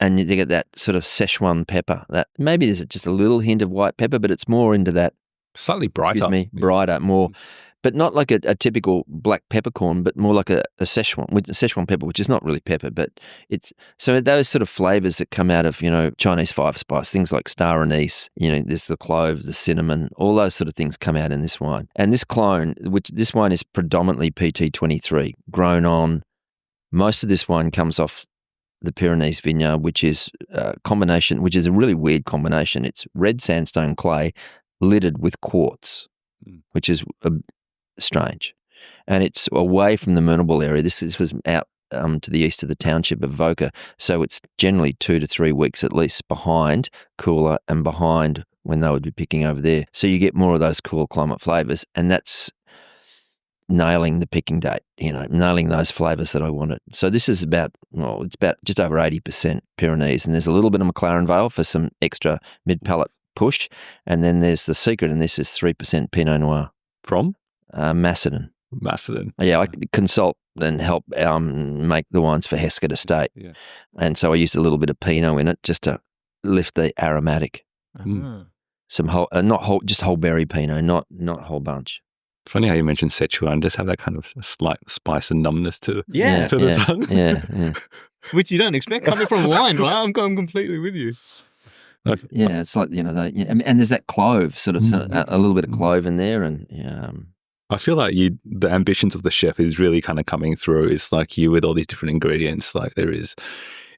And you get that sort of Szechuan pepper. That maybe there's just a little hint of white pepper, but it's more into that slightly brighter. Brighter, more, but not like a typical black peppercorn, but more like a Szechuan pepper, which is not really pepper, but it's so those sort of flavors that come out of Chinese five spice, things like star anise. There's the clove, the cinnamon, all those sort of things come out in this wine. And this clone, this wine is predominantly PT23, grown on. Most of this wine comes off the Pyrenees vineyard, which is a combination, which is a really weird combination. It's red sandstone clay lidded with quartz, which is strange. And it's away from the Murrumbateman area. This was out to the east of the township of Voca. So it's generally 2 to 3 weeks at least behind cooler and behind when they would be picking over there. So you get more of those cool climate flavours, and that's nailing the picking date, nailing those flavours that I wanted. So this is it's about just over 80% Pyrenees, and there's a little bit of McLaren Vale for some extra mid-palate push, and then there's the secret, and this is 3% Pinot Noir. From? Macedon. Yeah, I consult and help make the wines for Heskett Estate. Yeah. And so I used a little bit of Pinot in it just to lift the aromatic. Some just whole berry Pinot, not whole bunch. Funny how you mentioned Szechuan. Does have that kind of slight spice and numbness to the tongue. Yeah. Which you don't expect coming from wine, right? I'm going completely with you. Yeah, it's like, and there's that clove, sort of a little bit of clove in there. And I feel like the ambitions of the chef is really kind of coming through. It's like you with all these different ingredients, like there is,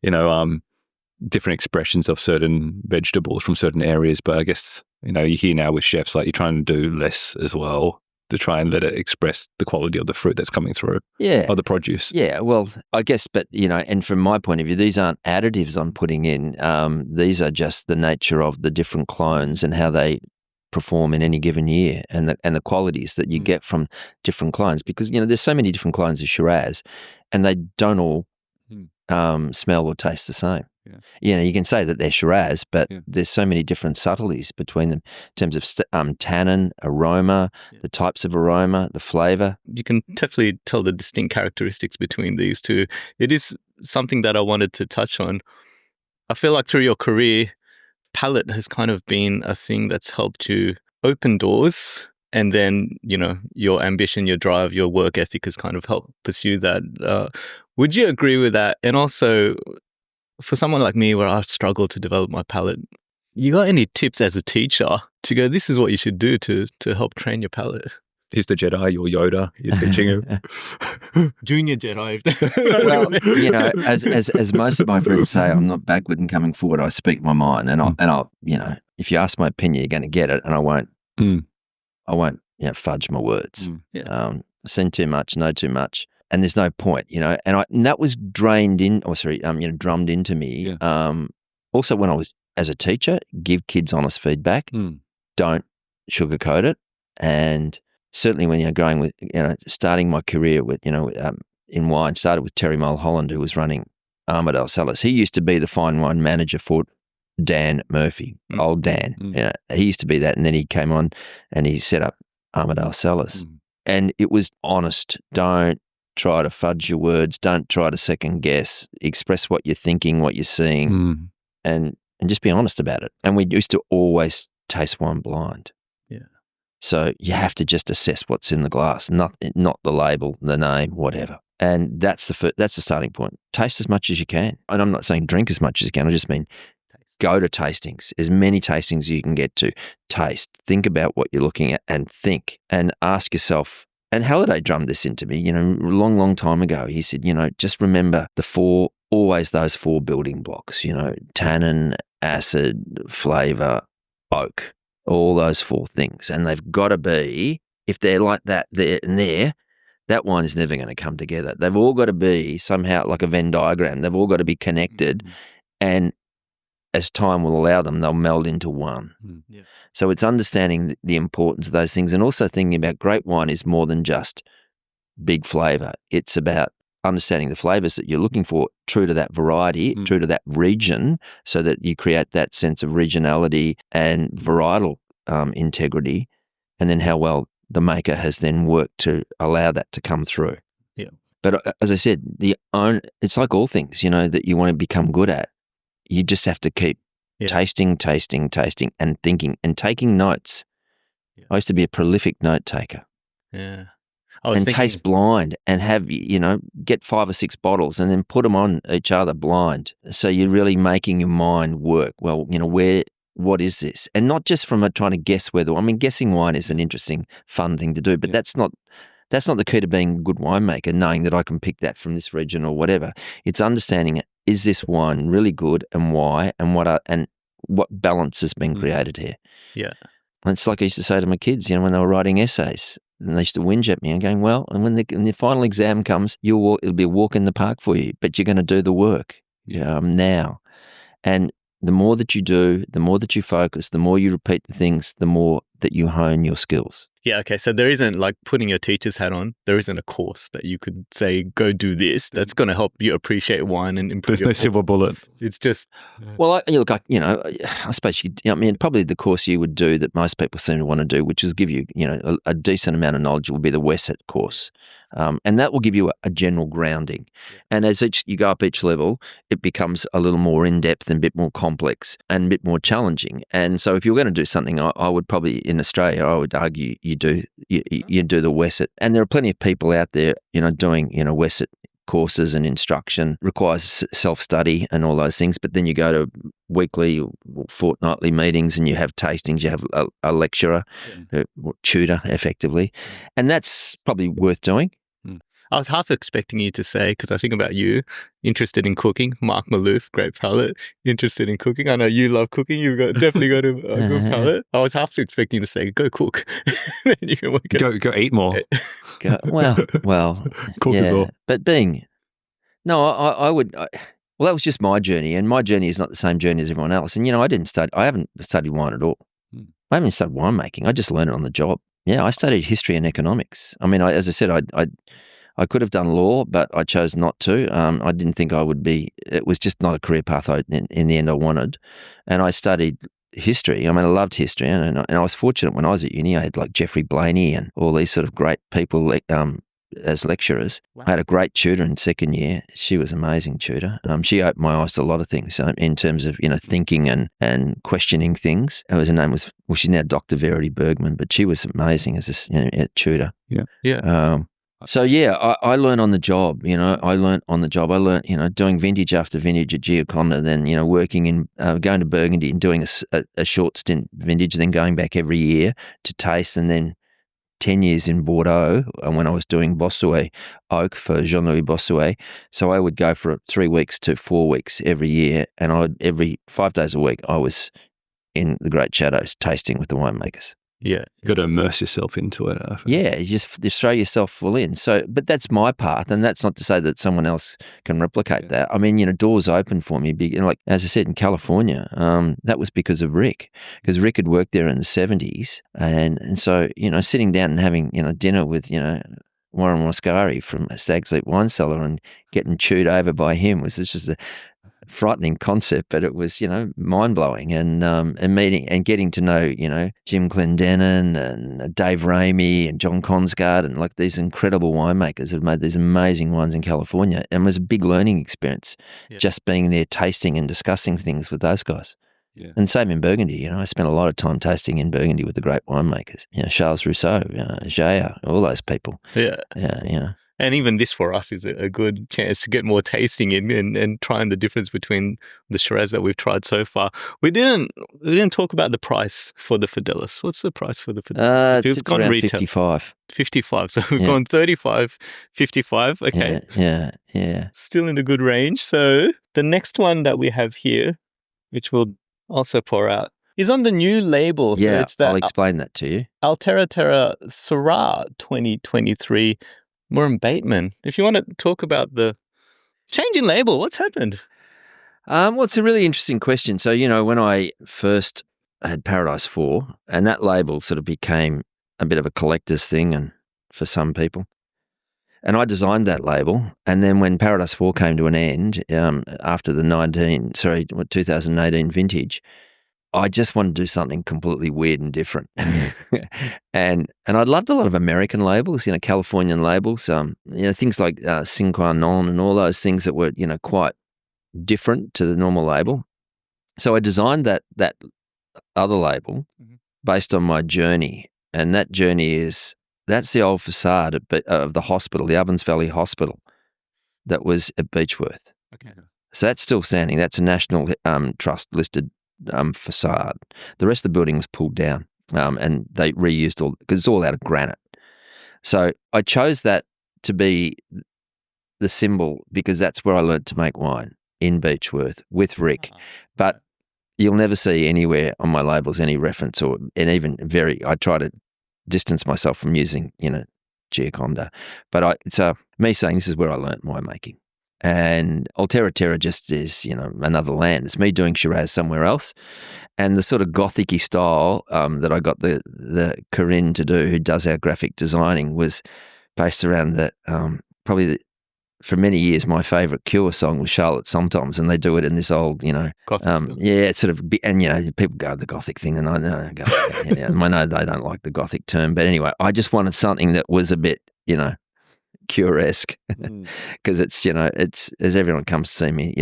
different expressions of certain vegetables from certain areas. But I guess, you hear now with chefs, like you're trying to do less as well, to try and let it express the quality of the fruit that's coming through. Yeah. Or the produce. Yeah, well, I guess, but, and from my point of view, these aren't additives I'm putting in. These are just the nature of the different clones and how they perform in any given year, and the qualities that you get from different clones. Because, there's so many different clones of Shiraz, and they don't all smell or taste the same. Yeah. You can say that they're Shiraz, but there's so many different subtleties between them in terms of tannin, aroma, the types of aroma, the flavour. You can definitely tell the distinct characteristics between these two. It is something that I wanted to touch on. I feel like through your career, palate has kind of been a thing that's helped you open doors, and then, your ambition, your drive, your work ethic has kind of helped pursue that. Would you agree with that? And also, for someone like me where I struggle to develop my palate, you got any tips as a teacher to go, this is what you should do to help train your palate? He's the Jedi, your Yoda, you're teaching him. Junior Jedi. Well, as most of my friends say, I'm not backward in coming forward. I speak my mind, and I'll if you ask my opinion, you're going to get it, and I won't fudge my words. Seen too much, know too much. And there's no point, and that was drummed into me. Yeah. Also, when I was as a teacher, give kids honest feedback. Don't sugarcoat it. And certainly when you're going with, starting my career with, in wine, started with Terry Mulholland, who was running Armadale Cellars. He used to be the fine wine manager for Dan Murphy, old Dan. Yeah, he used to be that, and then he came on and he set up Armadale Cellars. And it was honest. Don't try to fudge your words. Don't try to second guess. Express what you're thinking, what you're seeing, and just be honest about it. And we used to always taste wine blind. Yeah. So you have to just assess what's in the glass, not the label, the name, whatever. And that's the starting point. Taste as much as you can. And I'm not saying drink as much as you can. I just mean go to tastings, as many tastings as you can get to. Taste, think about what you're looking at, and think, and ask yourself. And Halliday drummed this into me, a long time ago. He said, just remember always those 4 building blocks, tannin, acid, flavour, oak, all those 4 things. And they've got to be, if they're like that there and there, that wine is never going to come together. They've all got to be somehow like a Venn diagram. They've all got to be connected, and as time will allow them, they'll meld into one. Yeah. So it's understanding the importance of those things, and also thinking about great wine is more than just big flavour. It's about understanding the flavours that you're looking for, true to that variety, true to that region, so that you create that sense of regionality and varietal integrity, and then how well the maker has then worked to allow that to come through. Yeah. But as I said, it's like all things, that you want to become good at. You just have to keep tasting, and thinking and taking notes. Yeah. I used to be a prolific note taker. Yeah. Taste blind and have, get 5 or 6 bottles and then put them on each other blind. So you're really making your mind work. Well, what is this? And not just from trying to guess guessing wine is an interesting, fun thing to do, but that's not the key to being a good winemaker, knowing that I can pick that from this region or whatever. It's understanding it. Is this wine really good, and why, and what balance has been created here? Yeah. And it's like I used to say to my kids, when they were writing essays, and they used to whinge at me and going, well, and when the final exam comes, it'll be a walk in the park for you, but you're going to do the work now. And the more that you do, the more that you focus, the more you repeat the things, the more that you hone your skills. Yeah, okay. So there isn't, like putting your teacher's hat on, there isn't a course that you could say, go do this. That's going to help you appreciate wine and improve. There's no silver bullet. It's just... Well, I suppose probably the course you would do that most people seem to want to do, which is give you, a decent amount of knowledge, would be the WSET course. And that will give you a general grounding. Yeah. And as you go up each level, it becomes a little more in-depth and a bit more complex and a bit more challenging. And so if you're going to do something, I would probably, in Australia, I would argue you do the WSET. And there are plenty of people out there, doing, WSET courses and instruction. Requires self-study and all those things. But then you go to weekly or fortnightly meetings and you have tastings, you have a lecturer, tutor effectively. And that's probably worth doing. I was half expecting you to say, because I think about you, interested in cooking, Mark Maloof, great palate, interested in cooking. I know you love cooking. You've definitely got a good palate. I was half expecting you to say, go cook. Then you can work go eat more. Well, cook as well. But I would... well, that was just my journey, and my journey is not the same journey as everyone else. And, I haven't studied wine at all. I haven't studied winemaking. I just learned it on the job. Yeah, I studied history and economics. I mean, as I said, I could have done law, but I chose not to. I didn't think I would be. It was just not a career path in the end I wanted. And I studied history. I mean, I loved history, and I was fortunate when I was at uni. I had like Geoffrey Blaney and all these sort of great people as lecturers. Wow. I had a great tutor in second year. She was an amazing tutor. She opened my eyes to a lot of things in terms of, thinking and questioning things. Her name was, she's now Dr. Verity Bergman, but she was amazing as a tutor. Yeah. Yeah. So yeah, I learned on the job. I learned doing vintage after vintage at Gioconda, then working in going to Burgundy and doing a short stint vintage, then going back every year to taste, and then 10 years in Bordeaux when I was doing Bossuet oak for Jean-Louis Bossuet. So I would go for 3 weeks to 4 weeks every year, and every 5 days a week I was in the Great Shadows tasting with the winemakers. Yeah, you got to immerse yourself into it. Yeah, you just throw yourself full in. So, but that's my path, and that's not to say that someone else can replicate that. I mean, doors open for me. Like as I said, in California, that was because of Rick, because Rick had worked there in the 70s, and so sitting down and having dinner with Warren Moscari from Stag's Leap Wine Cellar and getting chewed over by him was just frightening concept, but it was, mind blowing. And meeting and getting to know, Jim Clendenin and Dave Ramey and John Consgard and like these incredible winemakers that have made these amazing wines in California. And it was a big learning experience just being there tasting and discussing things with those guys. Yeah. And same in Burgundy, I spent a lot of time tasting in Burgundy with the great winemakers, Charles Rousseau, Jair, all those people. Yeah. Yeah. And even this for us is a good chance to get more tasting in and trying the difference between the Shiraz that we've tried so far. We didn't talk about the price for the Fidelis. What's the price for the Fidelis? It's around retail. 55. 55. So we've gone 35, 55. Okay. Yeah. Still in the good range. So the next one that we have here, which we'll also pour out, is on the new label. So it's I'll explain that to you. Altera Terra Syrah 2023 Murrumbateman. If you want to talk about the change in label, what's happened? Well, it's a really interesting question. So, when I first had Paradise 4, and that label sort of became a bit of a collector's thing and for some people. And I designed that label. And then when Paradise 4 came to an end, after the 2018 vintage, I just wanted to do something completely weird and different. and I loved a lot of American labels, Californian labels, things like Sine Qua Non and all those things that were, quite different to the normal label. So I designed that other label based on my journey. And that journey that's the old facade of the hospital, the Ovens Valley Hospital that was at Beechworth. Okay. So that's still standing. That's a National Trust listed facade. The rest of the building was pulled down and they reused because it's all out of granite. So I chose that to be the symbol because that's where I learned to make wine, in Beechworth with Rick. But you'll never see anywhere on my labels any reference I try to distance myself from using, Gioconda. But it's me saying this is where I learnt winemaking. And Altera Terra just is, another land. It's me doing Shiraz somewhere else. And the sort of gothic-y style that I got the Corinne to do, who does our graphic designing, was based around for many years, my favourite Cure song was Charlotte Sometimes, and they do it in this old, Gothic it's sort of, and people go the Gothic thing, and I know they don't like the Gothic term, but anyway, I just wanted something that was a bit, Cure-esque, because it's, it's as everyone comes to see me,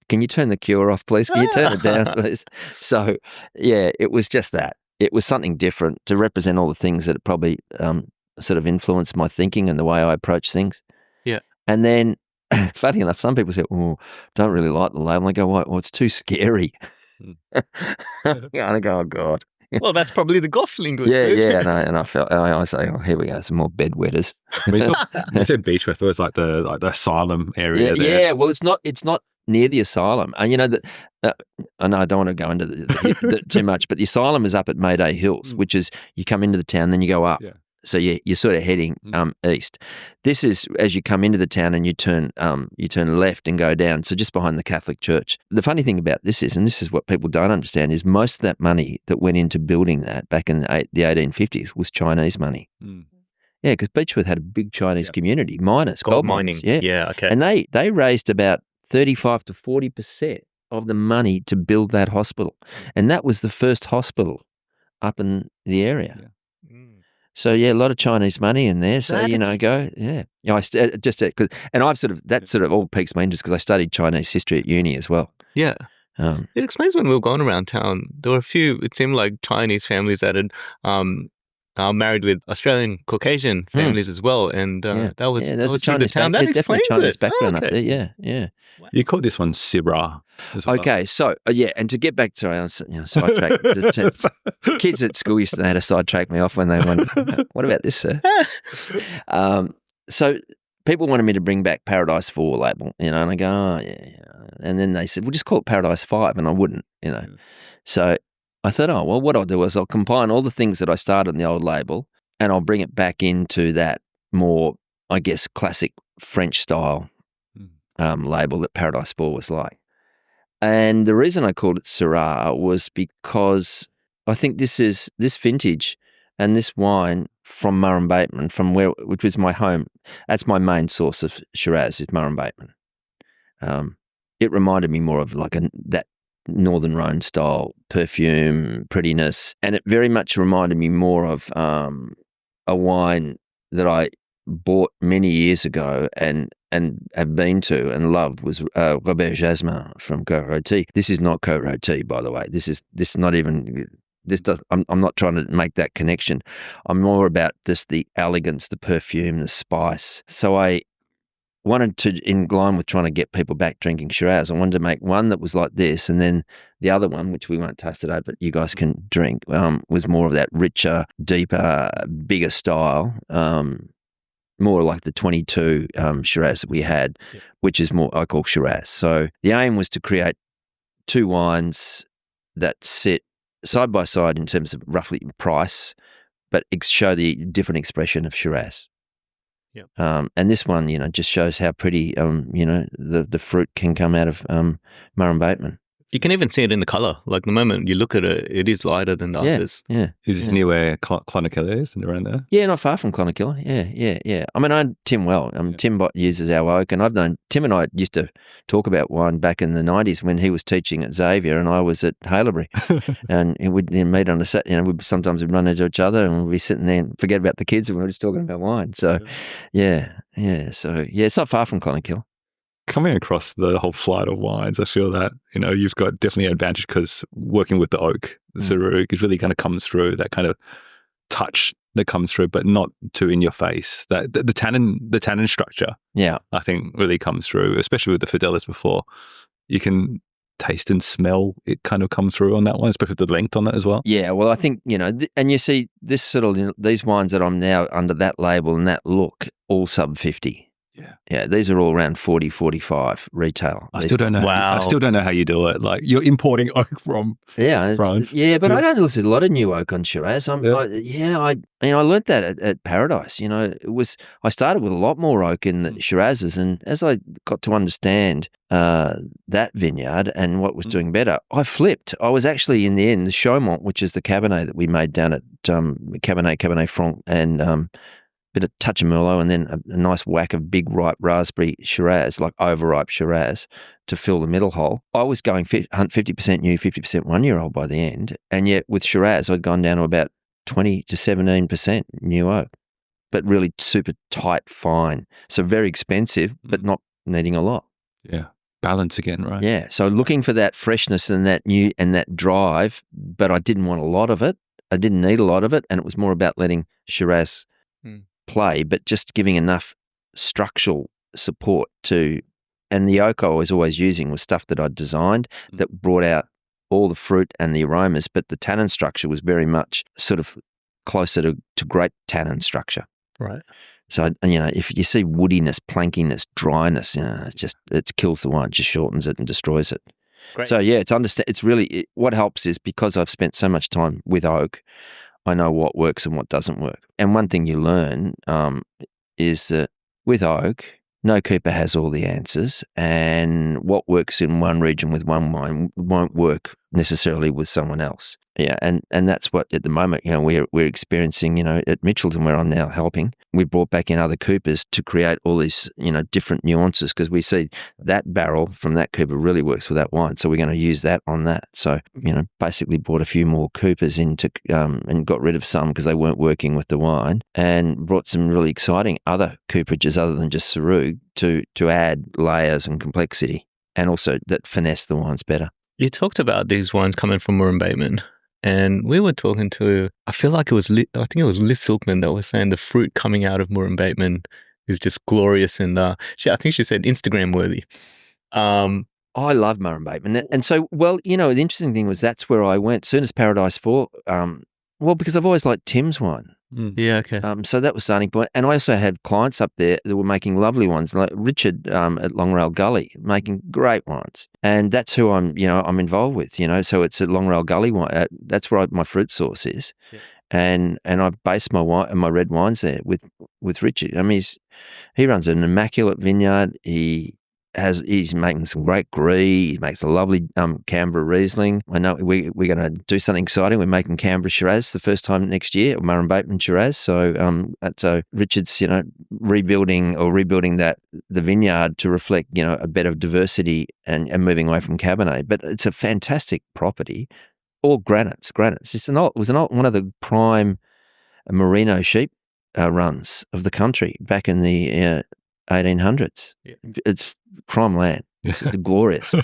can you turn the Cure off, please? Can you turn it down, please? So, it was just that. It was something different to represent all the things that probably sort of influenced my thinking and the way I approach things. Yeah. And then, funny enough, some people say, don't really like the label. I go, why? Well, it's too scary. And I go, oh, God. Well, that's probably the Goth lingo. And I felt, I say, here we go, some more bedwetters. You said Beechworth was like the asylum area there. Yeah, well, it's not near the asylum. And I know I don't want to go into too much, but the asylum is up at Mayday Hills, which is you come into the town, then you go up. Yeah. So you're sort of heading east. This is as you come into the town and you turn left and go down. So just behind the Catholic Church. The funny thing about this is, and this is what people don't understand, is most of that money that went into building that back in the 1850s was Chinese money. Mm. Yeah, because Beechworth had a big Chinese community, miners, gold mining. mining. Yeah, okay. And they raised about 35 to 40% of the money to build that hospital, and that was the first hospital up in the area. Yeah. So a lot of Chinese money in there. So go. I just because, and I've that sort of all piques my interest because I studied Chinese history at uni as well. Yeah, it explains when we were going around town. There were a few. It seemed like Chinese families that had married with Australian Caucasian families as well, and that was there's a Chinese town. That explains definitely Chinese it. background up there. Yeah. You called this one Syrah as well. Okay, so and to get back to sidetrack, kids at school used to know how to sidetrack me off when they went, what about this, sir? So people wanted me to bring back Paradise 4 label, and I go, oh, yeah. And then they said, well, just call it Paradise 5, and I wouldn't, So I thought, oh, well, what I'll do is I'll combine all the things that I started in the old label and I'll bring it back into that more, I guess, classic French style label that Paradise 4 was like. And the reason I called it Syrah was because I think this vintage and this wine from Murrumbateman, which was my home, that's my main source of Shiraz, is Murrumbateman. it reminded me more of like that Northern Rhone style perfume, prettiness, and it very much reminded me more of a wine that I bought many years ago and have been to and loved was Robert Jasmin from Côte Rôtie. This is not Côte Rôtie, by the way. I'm not trying to make that connection. I'm more about just the elegance, the perfume, the spice. So I wanted to, in line with trying to get people back drinking Shiraz, I wanted to make one that was like this, and then the other one, which we won't taste today, but you guys can drink, was more of that richer, deeper, bigger style, more like the 22 Shiraz that we had, which is more I call Shiraz. So the aim was to create two wines that sit side by side in terms of roughly price, but show the different expression of Shiraz. Yeah. And this one, just shows how pretty, the fruit can come out of Murrumbateman. You can even see it in the colour. Like the moment you look at it, it is lighter than the others. Yeah. Is this near where Clonakilly is and around there? Yeah, not far from Clonakilly. Yeah. I mean, I know Tim well. Tim uses our oak, and I've known Tim and I used to talk about wine back in the 90s when he was teaching at Xavier and I was at Haileybury. And we'd meet on a set, sometimes we'd run into each other and we'd be sitting there and forget about the kids and we were just talking about wine. So, yeah. So, it's not far from Clonakilly. Coming across the whole flight of wines, I feel that, you've got definitely an advantage because working with the oak, the Savoury, it really kind of comes through, that kind of touch that comes through, but not too in your face. That the tannin structure, I think really comes through, especially with the Fidelis before. You can taste and smell it kind of come through on that one, especially with the length on that as well. Yeah, well, I think, and you see this sort of, these wines that I'm now under that label and that look, all sub 50. Yeah, these are all around 40, 45 retail. I still don't know. Wow. I still don't know how you do it. Like you're importing oak from France. Yeah, but I don't listen to a lot of new oak on Shiraz. I learnt that at Paradise. I started with a lot more oak in the Shirazes, and as I got to understand that vineyard and what was doing better, I flipped. I was actually in the end the Chaumont, which is the Cabernet that we made down at Cabernet Franc, and bit of touch of Merlot, and then a nice whack of big ripe raspberry Shiraz, like overripe Shiraz, to fill the middle hole. I was going 50% new, 50% 1 year old by the end, and yet with Shiraz I'd gone down to about 20 to 17% new oak, but really super tight, fine. So very expensive, but not needing a lot. Yeah, balance again, right? Yeah, so looking for that freshness and that new and that drive, but I didn't want a lot of it. I didn't need a lot of it, and it was more about letting Shiraz play, but just giving enough structural support to, and the oak I was always using was stuff that I'd designed that brought out all the fruit and the aromas, but the tannin structure was very much sort of closer to grape tannin structure. Right. So, if you see woodiness, plankiness, dryness, it kills the wine, just shortens it and destroys it. Great. So, it's really, what helps is because I've spent so much time with oak, I know what works and what doesn't work. And one thing you learn is that with oak, no keeper has all the answers, and what works in one region with one wine won't work necessarily with someone else. Yeah, and that's what at the moment we're experiencing. At Mitchelton, where I'm now helping, we brought back in other coopers to create all these different nuances, because we see that barrel from that cooper really works with that wine, so we're going to use that on that. So basically brought a few more coopers into and got rid of some because they weren't working with the wine, and brought some really exciting other cooperages other than just Syrah to add layers and complexity, and also that finesse the wines better. You talked about these wines coming from Murrumbateman, and we were talking to, I feel like I think it was Liz Silkman that was saying the fruit coming out of Murrumbateman is just glorious, and I think she said Instagram worthy. I love Murrumbateman, and so the interesting thing was that's where I went soon as Paradise 4. Because I've always liked Tim's wine. Yeah, okay. So that was starting point. And I also had clients up there that were making lovely ones, like Richard at Longrail Gully, making great wines. And that's who I'm involved with, So it's at Longrail Gully wine. That's where my fruit source is. Yeah. And I base my red wines there with Richard. I mean, he runs an immaculate vineyard. He he's making some great Gris. He makes a lovely Canberra Riesling. I know we're going to do something exciting. We're making Canberra Shiraz the first time next year, Murrumbateman Shiraz. So Richard's, rebuilding the vineyard to reflect, a bit of diversity and moving away from Cabernet. But it's a fantastic property. All granites. It was one of the prime merino sheep runs of the country back in the 1800s. Yeah. It's prime land. It's glorious.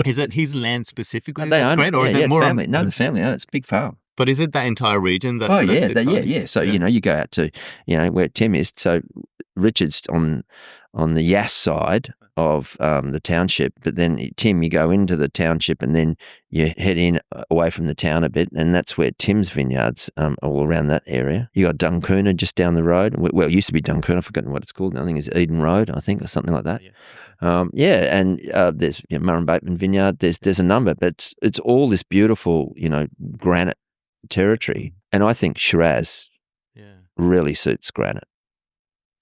Is it his land specifically? They that's own great, or is it more family? No, the family own it. It's a big farm. But is it that entire region? Yeah. So you go out to where Tim is. So Richard's on the Yass side of the township, but then Tim, you go into the township and then you head in away from the town a bit, and that's where Tim's vineyards all around that area. You got Duncoona just down the road. Well, it used to be Duncoona. I've forgotten what it's called. I think it's Eden Road, I think, or something like that. And there's Murrumbateman Vineyard. There's a number, but it's all this beautiful, granite territory, and I think Shiraz really suits granite.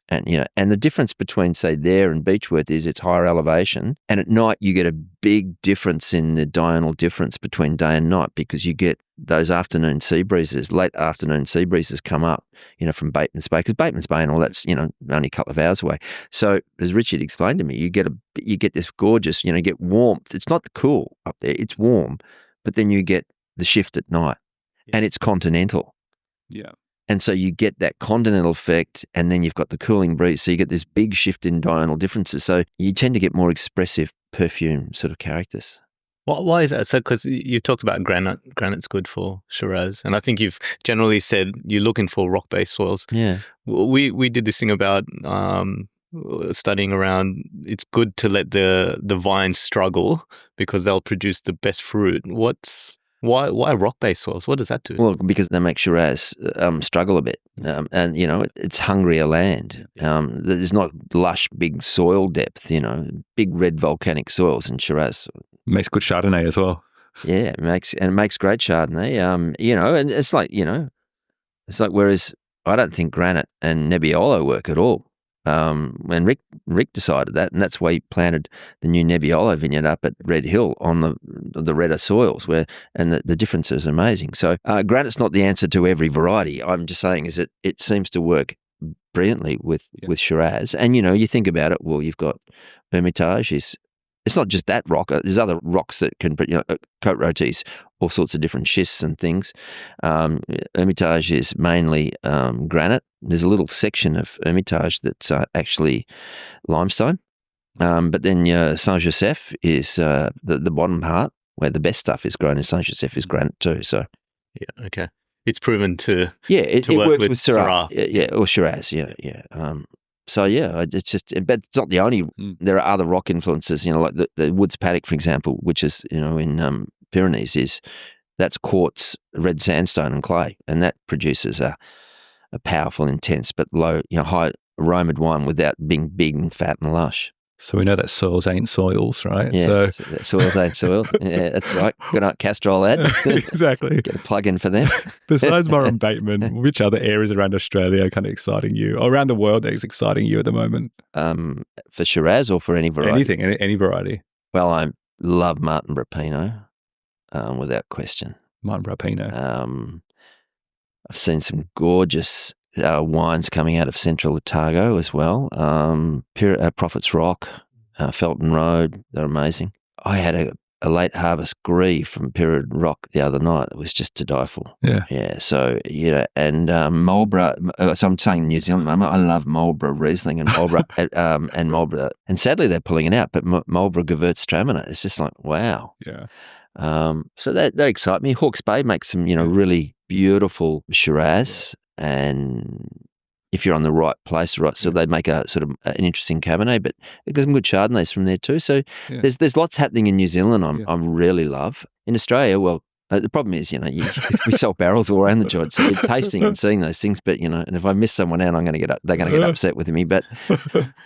And the difference between, say, there and Beechworth is it's higher elevation, and at night you get a big difference in the diurnal difference between day and night, because you get those afternoon sea breezes, late afternoon sea breezes come up, from Bateman's Bay, because Bateman's Bay and all that's, only a couple of hours away. So as Richard explained to me, you get this gorgeous, you get warmth. It's not cool up there, it's warm, but then you get the shift at night, and it's continental. Yeah. And so you get that continental effect, and then you've got the cooling breeze. So you get this big shift in diurnal differences. So you tend to get more expressive perfume sort of characters. Why is that? So, because you talked about granite. Granite's good for Shiraz. And I think you've generally said you're looking for rock-based soils. Yeah. We did this thing about studying around, it's good to let the vines struggle because they'll produce the best fruit. Why rock-based soils? What does that do? Well, because they make Shiraz struggle a bit. And, it's hungrier land. There's not lush, big soil depth, big red volcanic soils in Shiraz. Makes good Chardonnay as well. Yeah, it makes great Chardonnay. And it's like whereas I don't think granite and Nebbiolo work at all. When Rick decided that, and that's why he planted the new Nebbiolo vineyard up at Red Hill on the redder soils, and the difference is amazing. So granite's not the answer to every variety. I'm just saying is it seems to work brilliantly with Shiraz. And you think about it. Well, you've got Hermitage. It's not just that rock. There's other rocks that can, Cote Roties, all sorts of different schists and things. Hermitage is mainly granite. There's a little section of Hermitage that's actually limestone. But then Saint-Joseph is the bottom part, where the best stuff is grown in Saint-Joseph is granite too. So yeah, okay. It's proven to it work works with Syrah. or Shiraz, So it's just, but it's not the only. There are other rock influences, like the Woods Paddock, for example, which is in Pyrenees, that's quartz, red sandstone, and clay, and that produces a powerful, intense but low, high aromaed wine without being big and fat and lush. So we know that soils ain't soils, right? Yeah, soils ain't soils. Yeah, that's right. Good night, Castrol ad. Exactly. Get a plug in for them. Besides Murrumbateman, which other areas around Australia are kind of exciting you, or around the world that is exciting you at the moment? For Shiraz or for any variety? Anything, any variety. Well, I love Martinborough Pinot, without question. Martinborough Pinot. I've seen some gorgeous wines coming out of Central Otago as well. Prophet's Rock, Felton Road, they're amazing. I had a late harvest Gris from Pyramid Rock the other night. It was just to die for. Yeah. Yeah. So, and Marlborough, so I'm saying New Zealand, I love Marlborough Riesling and Marlborough, and Marlborough, and sadly they're pulling it out, but Marlborough Gewürztraminer, it's just like, wow. Yeah. So they excite me. Hawke's Bay makes some, really beautiful Shiraz, and if you're on the right place, so they make a sort of an interesting Cabernet, but there's some good Chardonnays from there too. So there's lots happening in New Zealand I really love. In Australia, well, The problem is, we sell barrels all around the joint, so we're tasting and seeing those things. But and if I miss someone out, they're going to get upset with me. But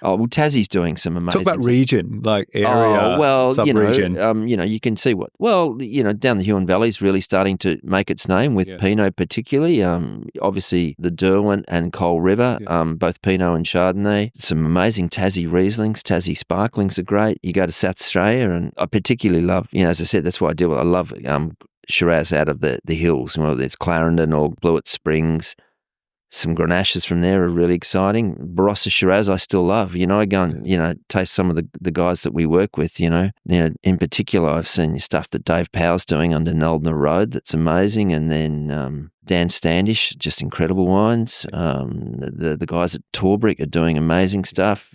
Tassie's doing some amazing. Talk about region, like area, sub-region. You can see down the Huon Valley is really starting to make its name with Pinot, particularly. Obviously, the Derwent and Coal River, both Pinot and Chardonnay. Some amazing Tassie Rieslings, Tassie Sparklings are great. You go to South Australia, and I particularly love, as I said, that's what I deal with. I love Shiraz out of the hills, whether it's Clarendon or Blewitt Springs. Some Grenaches from there are really exciting. Barossa Shiraz I still love. I go and, taste some of the guys that we work with, in particular, I've seen your stuff that Dave Power's doing under Naldner Road. That's amazing. And then Dan Standish, just incredible wines. The guys at Torbrick are doing amazing stuff.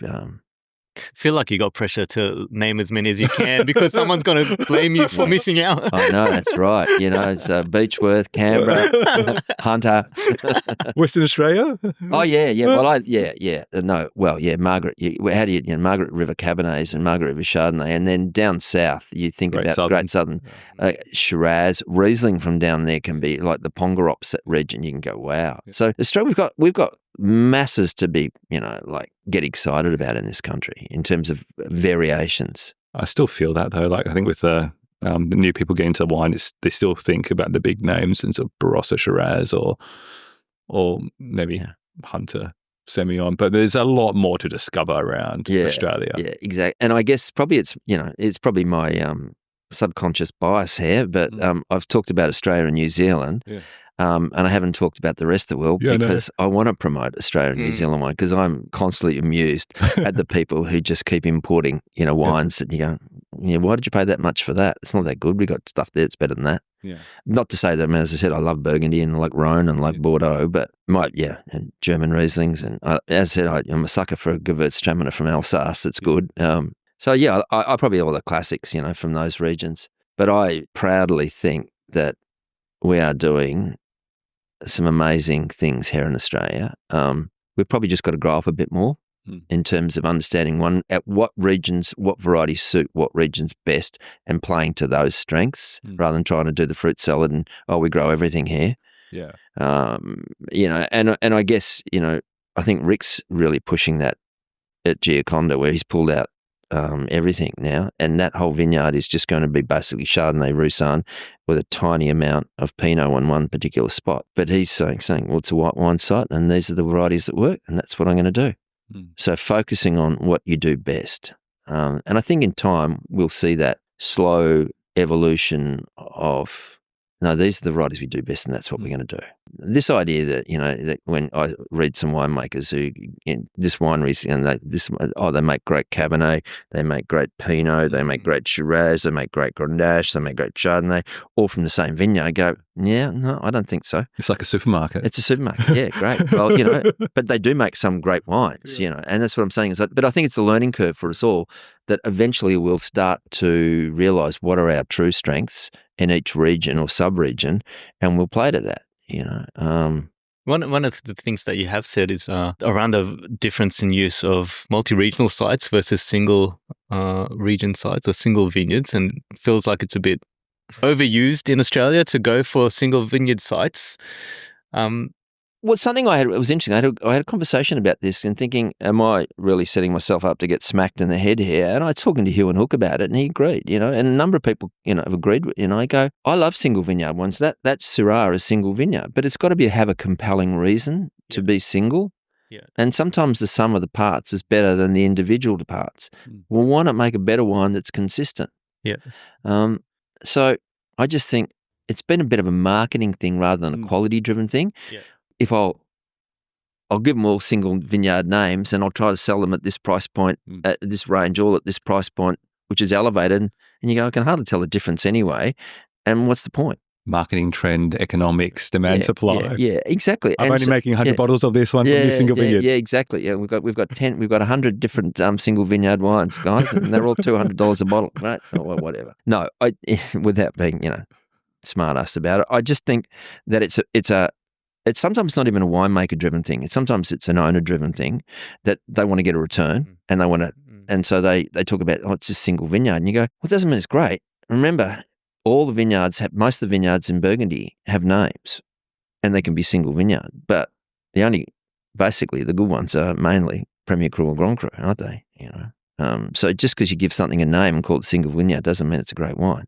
Feel like you got pressure to name as many as you can because someone's going to blame you for missing out. I know, that's right. It's Beechworth, Canberra, Hunter. Western Australia? Oh, yeah. Margaret. How do you, Margaret River Cabernets and Margaret River Chardonnay. And then down south, you think Great Southern. Shiraz, Riesling from down there can be like the Pongarops region. You can go, wow. Yeah. So Australia, we've got masses to be, get excited about in this country in terms of variations. I still feel that though. Like I think with the new people getting into wine, they still think about the big names and sort of Barossa Shiraz or maybe Hunter Semillon. But there's a lot more to discover around Australia. Yeah, exactly. And I guess probably it's probably my subconscious bias here, but I've talked about Australia and New Zealand. Yeah. And I haven't talked about the rest of the world because I want to promote Australia and New Zealand wine because I'm constantly amused at the people who just keep importing, wines that you go, why did you pay that much for that? It's not that good. We got stuff there that's better than that. Yeah. Not to say that, as I said, I love Burgundy and I like Rhone and like Bordeaux, but and German Rieslings. And as I said, I'm a sucker for a Gewürztraminer from Alsace. It's good. I probably all the classics, from those regions. But I proudly think that we are doing some amazing things here in Australia. We've probably just got to grow up a bit more in terms of understanding at what regions, what varieties suit what regions best and playing to those strengths rather than trying to do the fruit salad and, we grow everything here. Yeah. And I guess, I think Rick's really pushing that at Gioconda where he's pulled out everything now, and that whole vineyard is just going to be basically Chardonnay Roussanne with a tiny amount of Pinot on one particular spot. But he's saying, well, it's a white wine site, and these are the varieties that work, and that's what I'm going to do. So focusing on what you do best, and I think in time we'll see that slow evolution of. No, these are the varieties we do best, and that's what we're going to do. This idea that, that when I read some winemakers who, in this winery, and they make great Cabernet, they make great Pinot, they make great Shiraz, they make great Grenache, they make great Chardonnay, all from the same vineyard. I go, no, I don't think so. It's like a supermarket. It's a supermarket, yeah, great. Well, but they do make some great wines, and that's what I'm saying. But I think it's a learning curve for us all that eventually we'll start to realise what are our true strengths in each region or sub-region, and we'll play to that, One of the things that you have said is around the difference in use of multi-regional sites versus single region sites or single vineyards, and feels like it's a bit overused in Australia to go for single vineyard sites. Well, something it was interesting. I had a conversation about this and thinking, am I really setting myself up to get smacked in the head here? And I was talking to Hugh and Hook about it, and he agreed, and a number of people, have agreed with, I go, I love single vineyard ones. That Syrah is single vineyard, but it's got to have a compelling reason to be single. Yeah. And sometimes the sum of the parts is better than the individual parts. Well, why not make a better wine that's consistent? Yeah. So I just think it's been a bit of a marketing thing rather than a quality-driven thing. Yeah. If I'll give them all single vineyard names and I'll try to sell them at this price point, at this range, all at this price point, which is elevated, and you go, I can hardly tell the difference anyway. And what's the point? Marketing trend, economics, demand, supply. Yeah, exactly. I'm only making 100 bottles of this one from this single vineyard. Yeah, exactly. Yeah, we've got 100 different single vineyard wines, guys, and they're all $200 a bottle, right? Or whatever. No, without being smart ass about it, I just think that it's sometimes not even a winemaker driven thing. Sometimes it's an owner driven thing that they want to get a return and they want to, and so they talk about, it's just single vineyard, and you go, well, it doesn't mean it's great. Remember, all the vineyards most of the vineyards in Burgundy have names, and they can be single vineyard, but basically the good ones are mainly Premier Cru or Grand Cru, aren't they? So just because you give something a name and call it single vineyard doesn't mean it's a great wine,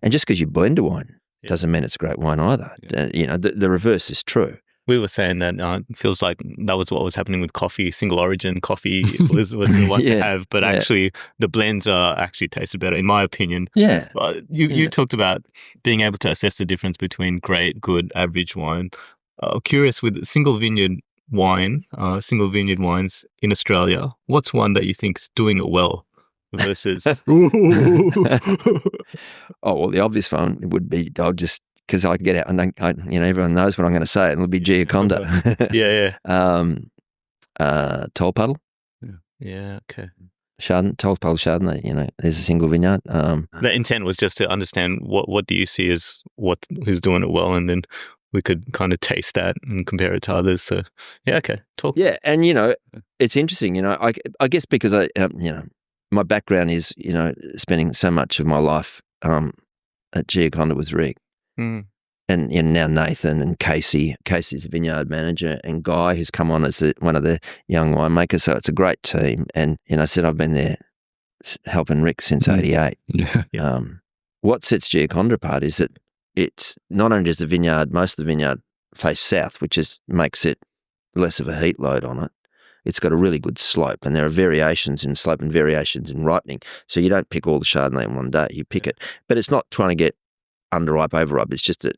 and just because you blend a wine doesn't mean it's a great wine either. Yeah. The reverse is true. We were saying that it feels like that was what was happening with coffee. Single origin coffee was the one to have, but actually the blends are actually tasted better, in my opinion. Yeah. You talked about being able to assess the difference between great, good, average wine. Curious with single vineyard wines in Australia, what's one that you think's doing it well versus? Well, the obvious one would be because I get out and everyone knows what I'm going to say, and it'll be Giaconda. Tall Puddle. Yeah. Okay. Tall Puddle Chardonnay. There's a single vineyard. The intent was just to understand what do you see as who's doing it well, and then we could kind of taste that and compare it to others. So okay, talk. Yeah, and it's interesting. I guess because my background is spending so much of my life at Giaconda with Rick. Mm. And now Nathan and Casey's the vineyard manager, and Guy, who's come on as one of the young winemakers. So it's a great team. And I said I've been there helping Rick since '88. Yeah. What sets Giaconda apart is that it's not only does most of the vineyard face south, which makes it less of a heat load on it. It's got a really good slope, and there are variations in slope and variations in ripening. So you don't pick all the Chardonnay in one day. You pick it, but it's not trying to get underripe, overripe. It's just that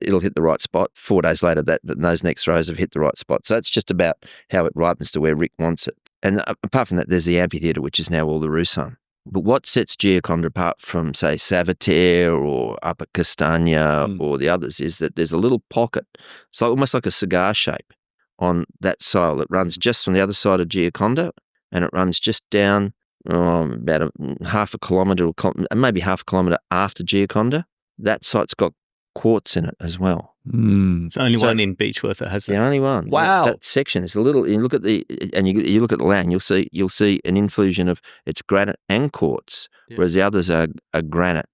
it'll hit the right spot. 4 days later, those next rows have hit the right spot. So it's just about how it ripens to where Rick wants it. And apart from that, there's the amphitheatre, which is now all the Roussanne. But what sets Giaconda apart from, say, Savoury or Upper Castagna or the others is that there's a little pocket. It's almost like a cigar shape on that soil. It runs just from the other side of Giaconda, and it runs just down about half a kilometre, maybe half a kilometre after Giaconda. That site's got quartz in it as well. It's the only one in Beechworth that has the only one. Wow. That section is a little. You look at you look at the land. You'll see an infusion of it's granite and quartz, whereas the others are granite.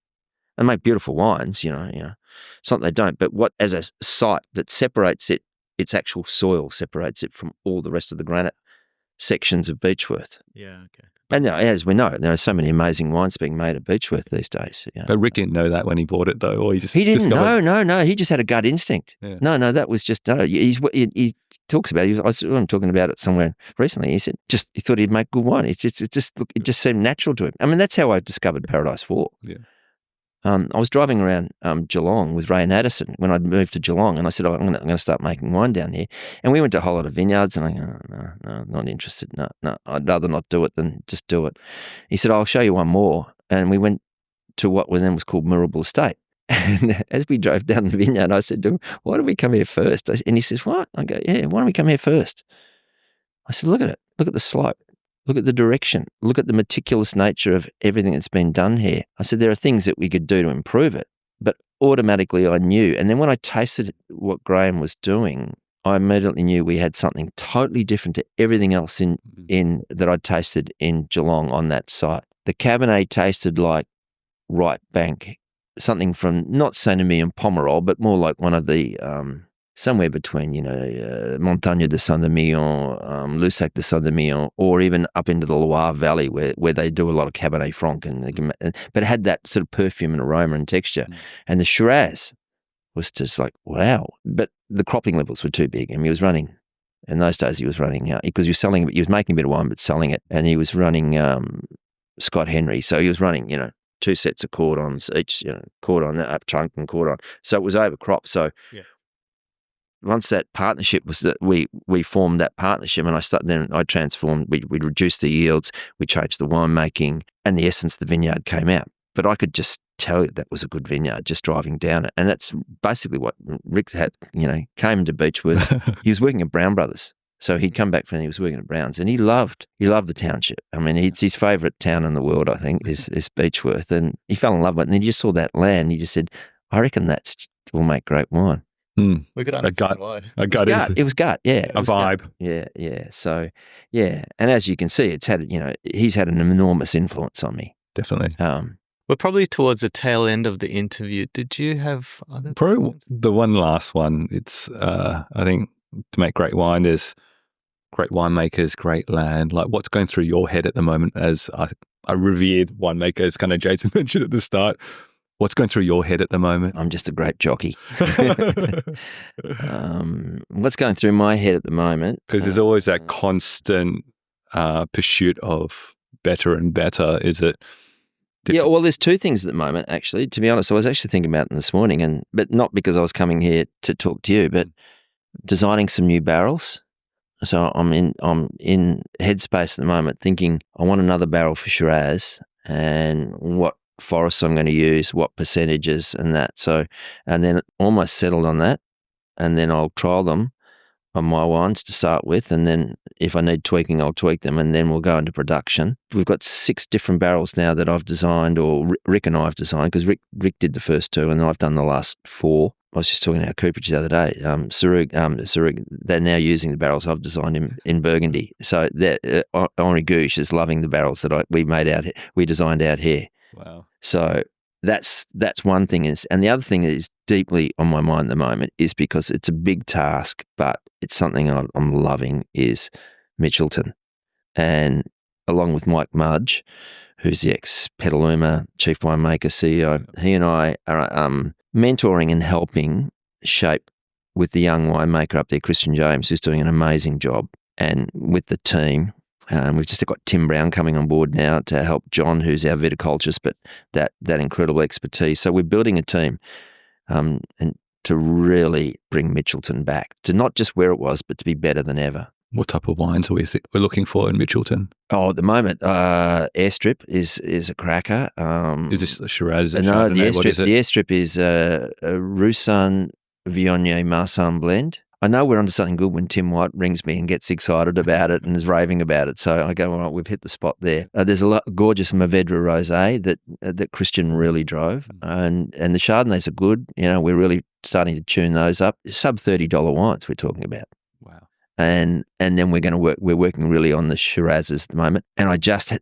They make beautiful wines. It's not they don't. But what as a site that separates it, its actual soil separates it from all the rest of the granite sections of Beechworth. Yeah. Okay. And as we know, there are so many amazing wines being made at Beechworth these days. But Rick didn't know that when he bought it, though, or he didn't. discovered... No. He just had a gut instinct. Yeah. No, that was just no. He talks about it. I'm talking about it somewhere recently. He said he thought he'd make good wine. It just seemed natural to him. I mean, that's how I discovered Paradise 4. Yeah. I was driving around Geelong with Ray and Addison when I'd moved to Geelong, and I said, I'm going to start making wine down here. And we went to a whole lot of vineyards, and I go, no, not interested. No, I'd rather not do it than just do it. He said, I'll show you one more. And we went to what then was called Murrumbateman Estate. And as we drove down the vineyard, I said to him, why don't we come here first? And he says, what? I go, yeah, why don't we come here first? I said, look at it. Look at the slope. Look at the direction. Look at the meticulous nature of everything that's been done here. I said, there are things that we could do to improve it, but automatically I knew. And then when I tasted what Graham was doing, I immediately knew we had something totally different to everything else in that I'd tasted in Geelong on that site. The Cabernet tasted like Ripe Bank, something from not Saint-Emilion and Pomerol, but more like one of the somewhere between, Montagne de Saint-Emilion, Lussac de Saint-Emilion, or even up into the Loire Valley where they do a lot of Cabernet Franc, but it had that sort of perfume and aroma and texture. And the Shiraz was just like, wow. But the cropping levels were too big. And he was running, in those days he was running, because he was making a bit of wine but selling it, and he was running Scott Henry. So he was running, 2 sets of cordons each, cordon up trunk and cordon. So it was overcrop. So once that partnership was that we formed that partnership, and I transformed. We reduced the yields, we changed the winemaking, and the essence of the vineyard came out. But I could just tell you that was a good vineyard just driving down it, and that's basically what Rick had. Came to Beechworth. He was working at Brown Brothers, so he'd come back from he was working at Browns, and he loved the township. I mean, it's his favourite town in the world, I think, is Beechworth, and he fell in love with it. And then he just saw that land. He just said, "I reckon will make great wine." We could understand why. It was gut, yeah. A vibe. Yeah. So, yeah. And as you can see, he's had an enormous influence on me. Definitely. We're probably towards the tail end of the interview. Did you have other Probably questions? the one last one. It's, I think, to make great wine, there's great winemakers, great land. Like, what's going through your head at the moment as a revered winemaker, as kind of Jason mentioned at the start? What's going through your head at the moment? I'm just a grape jockey. What's going through my head at the moment? Because there's always that constant pursuit of better and better. Is it? Yeah, well, there's two things at the moment, actually. To be honest, I was actually thinking about them this morning, but not because I was coming here to talk to you, but designing some new barrels. So I'm in headspace at the moment, thinking I want another barrel for Shiraz and what forests I'm going to use, what percentages, and that. So, and then almost settled on that, and then I'll trial them on my wines to start with, and then if I need tweaking, I'll tweak them, and then we'll go into production. We've got 6 different barrels now that I've designed, or Rick and I have designed, because Rick did the first 2, and then I've done the last 4. I was just talking to our cooperage the other day. Sarug, they're now using the barrels I've designed in Burgundy. So Henri Gouche is loving the barrels that we designed out here. Wow. So that's one thing, and the other thing that is deeply on my mind at the moment is because it's a big task, but it's something I'm loving, is Mitchelton. And along with Mike Mudge, who's the ex-Petaluma chief winemaker CEO, he and I are mentoring and helping shape with the young winemaker up there, Christian James, who's doing an amazing job, and with the team. We've just got Tim Brown coming on board now to help John, who's our viticulturist, but that incredible expertise. So we're building a team and to really bring Mitchelton back to not just where it was, but to be better than ever. What type of wines are we're looking for in Mitchelton? Oh, at the moment, Airstrip is a cracker. Is this a Shiraz? No, the Chardonnay? What is it? Airstrip is a Roussanne Viognier Marsanne blend. I know we're onto something good when Tim White rings me and gets excited about it and is raving about it. So I go, all right, we've hit the spot there. There's a gorgeous Mourvedre Rosé that Christian really drove, and the Chardonnays are good. You know, we're really starting to tune those up. Sub $30 wines we're talking about. Wow. And then we're working really on the Shirazes at the moment. And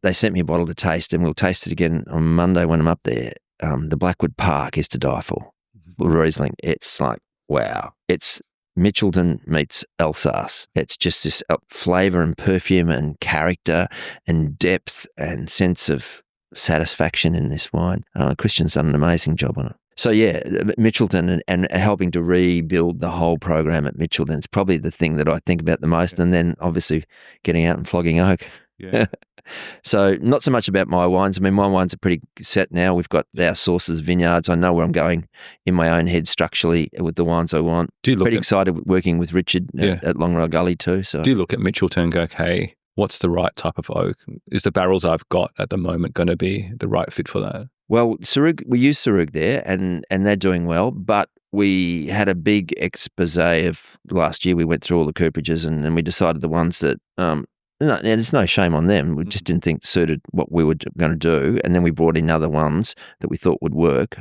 they sent me a bottle to taste, and we'll taste it again on Monday when I'm up there. The Blackwood Park is to die for. Riesling, it's like, wow. It's Mitchelton meets Alsace. It's just this flavour and perfume and character and depth and sense of satisfaction in this wine. Christian's done an amazing job on it. So yeah, Mitchelton and helping to rebuild the whole program at Mitchelton is probably the thing that I think about the most. And then obviously getting out and flogging oak. Yeah. So not so much about my wines. I mean, my wines are pretty set now. We've got our sources, vineyards. I know where I'm going in my own head structurally with the wines I want. Pretty excited working with Richard at Longrow Gully too. So do you look at Mitchelton and go, okay, what's the right type of oak? Is the barrels I've got at the moment going to be the right fit for that? Well, Sarug, we use Sarug there and they're doing well, but we had a big expose of last year. We went through all the cooperages and we decided the ones that there's no shame on them. We just didn't think suited what we were going to do. And then we brought in other ones that we thought would work.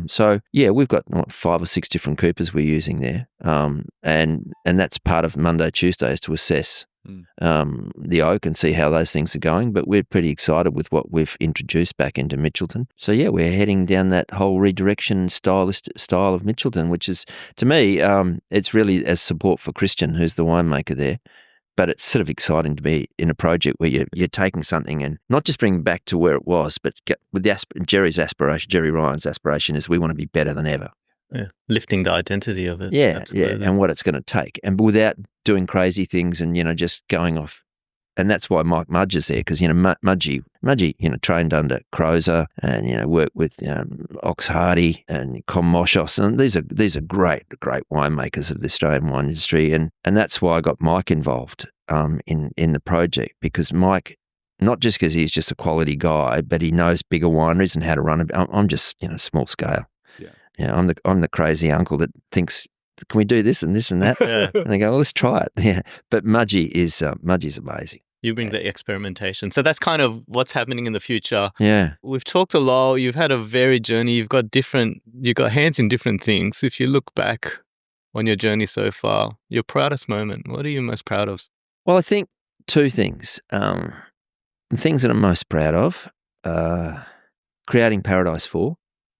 So, yeah, we've got 5 or 6 different coopers we're using there. And that's part of Monday, Tuesday is to assess the oak and see how those things are going. But we're pretty excited with what we've introduced back into Mitchelton. So, yeah, we're heading down that whole redirection style of Mitchelton, which is, to me, it's really as support for Christian, who's the winemaker there. But it's sort of exciting to be in a project where you're taking something and not just bringing back to where it was, but with Jerry Ryan's aspiration is we want to be better than ever. Yeah, lifting the identity of it. Yeah, absolutely. and what it's going to take, and without doing crazy things and just going off. And that's why Mike Mudge is there, because Mudgey trained under Crozer and worked with Ox Hardy and Com Moshos, and these are great winemakers of the Australian wine industry, and that's why I got Mike involved in the project, because Mike, not just because he's just a quality guy, but he knows bigger wineries and how to run it. I'm just small scale. Yeah, I'm the crazy uncle that thinks, can we do this and this and that? Yeah. And they go, well, let's try it. Yeah, but Mudgey's amazing. You bring the experimentation. So that's kind of what's happening in the future. Yeah. We've talked a lot. You've had a varied journey. You've got hands in different things. If you look back on your journey so far, your proudest moment, what are you most proud of? Well, I think 2 things. The things that I'm most proud of, creating Paradise 4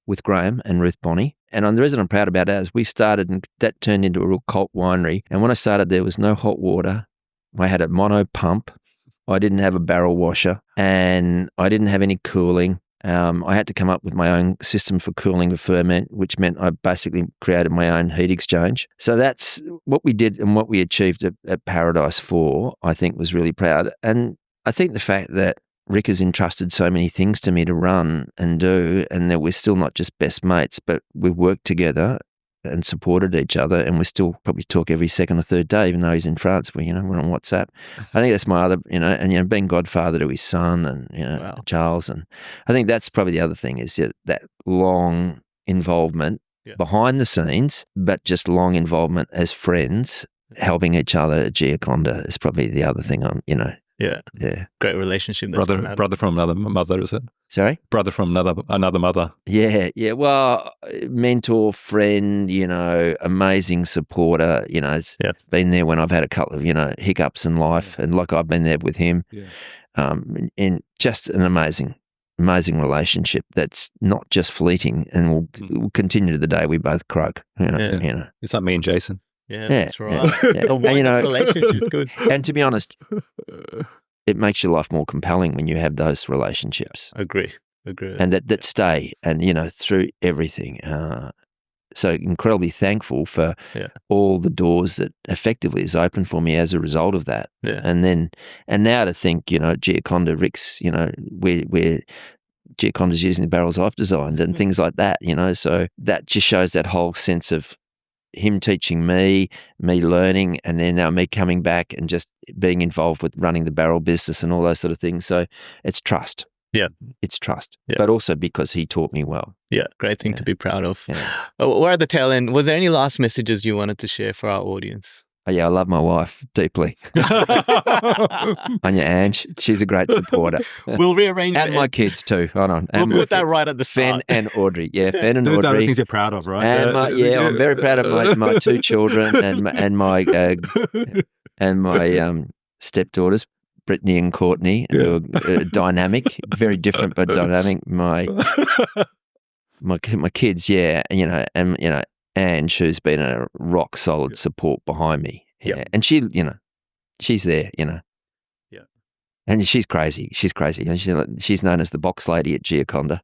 with Graham and Ruth Bonney. And the reason I'm proud about that is we started and that turned into a real cult winery. And when I started, there was no hot water. I had a mono pump. I didn't have a barrel washer and I didn't have any cooling. I had to come up with my own system for cooling the ferment, which meant I basically created my own heat exchange. So that's what we did and what we achieved at Paradise 4, I think was really proud. And I think the fact that Rick has entrusted so many things to me to run and do, and that we're still not just best mates, but we've worked together and supported each other, and we still probably talk every second or third day, even though he's in France. We're on WhatsApp. I think that's my other, and being godfather to his son and Wow. Charles, and I think that's probably the other thing is that long involvement behind the scenes, but just long involvement as friends, helping each other at Gioconda is probably the other thing. Yeah. Great relationship. That's Brother from another mother, is it? Sorry? Brother from another mother. Yeah. Well, mentor, friend, amazing supporter, has been there when I've had a couple of, hiccups in life, and like I've been there with him. Yeah. And just an amazing relationship that's not just fleeting and will continue to the day we both croak. It's like me and Jason. Yeah, that's right. Yeah. The relationship's good. And to be honest, it makes your life more compelling when you have those relationships. Agree. And that stay and, through everything. So incredibly thankful for all the doors that effectively is open for me as a result of that. Yeah. And now to think, Gioconda, Rick's, where Gioconda's using the barrels I've designed and things like that, so that just shows that whole sense of him teaching me learning, and then now me coming back and just being involved with running the barrel business and all those sort of things. So it's trust. Yeah. It's trust, Yeah. but also because he taught me well. Yeah, great thing to be proud of. Yeah. We're at the tail end. Was there any last messages you wanted to share for our audience? Oh, yeah, I love my wife deeply. Anya Ange, she's a great supporter. We'll rearrange And it. my kids too. Hold on. We'll And my put that kids. my kids. Fen and Audrey. Yeah, Fen and Those are the Audrey. things you're proud of, right? And I'm very proud of my two children and my stepdaughters, Brittany and Courtney, who are dynamic, very different but dynamic. My kids, and Ange, who's been a rock solid support behind me. Yeah. And she, she's there, Yeah. And she's crazy. She's crazy. And she's known as the box lady at Gioconda.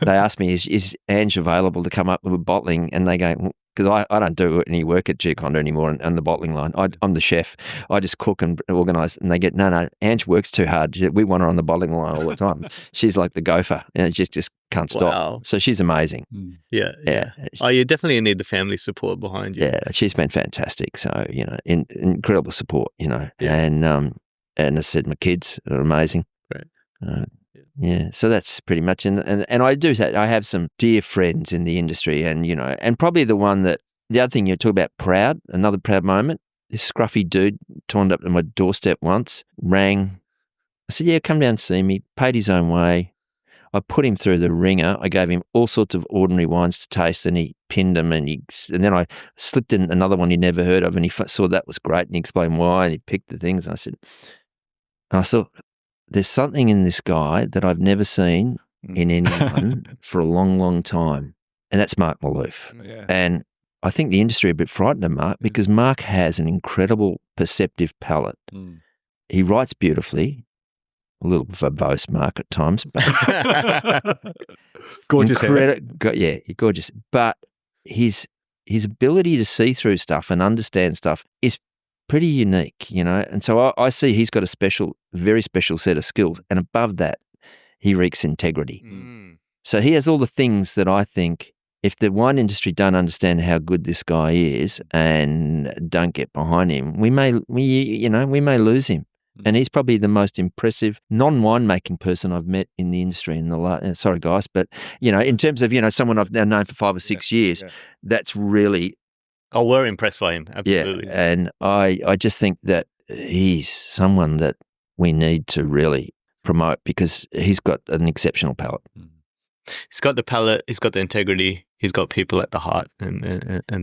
They asked me, is Ange available to come up with bottling? And they go, because I don't do any work at Gioconda anymore on the bottling line. I'm the chef. I just cook and organise. And they get, no, Ange works too hard. We want her on the bottling line all the time. She's like the gopher. Just can't stop. Wow. So she's amazing. Yeah. Oh, you definitely need the family support behind you. Yeah, she's been fantastic. So, incredible support, And as I said, my kids are amazing. Great. So that's pretty much, and I do say I have some dear friends in the industry, and probably the other thing you talk about, proud, another proud moment. This scruffy dude turned up to my doorstep once, rang. I said, "Yeah, come down and see me." Paid his own way. I put him through the ringer. I gave him all sorts of ordinary wines to taste, and he pinned them. And then I slipped in another one he'd never heard of, and he saw that was great, and he explained why, and he picked the things. And I thought, there's something in this guy that I've never seen in anyone for a long, long time, and that's Mark Maloof. Yeah. And I think the industry are a bit frightened of Mark because Mark has an incredible perceptive palate. He writes beautifully, a little verbose Mark at times, but gorgeous hair. Gorgeous. But his ability to see through stuff and understand stuff is pretty unique, And so I see he's got a very special set of skills, and above that, he reeks integrity. So he has all the things that I think, if the wine industry don't understand how good this guy is and don't get behind him, we may lose him. And he's probably the most impressive non-winemaking person I've met in the industry in the last, sorry guys, but, in terms of, someone I've now known for 5 or 6 years, that's really... Oh, we're impressed by him, absolutely. Yeah, and I just think that he's someone that we need to really promote because he's got an exceptional palate. He's got the palate, he's got the integrity, he's got people at the heart, and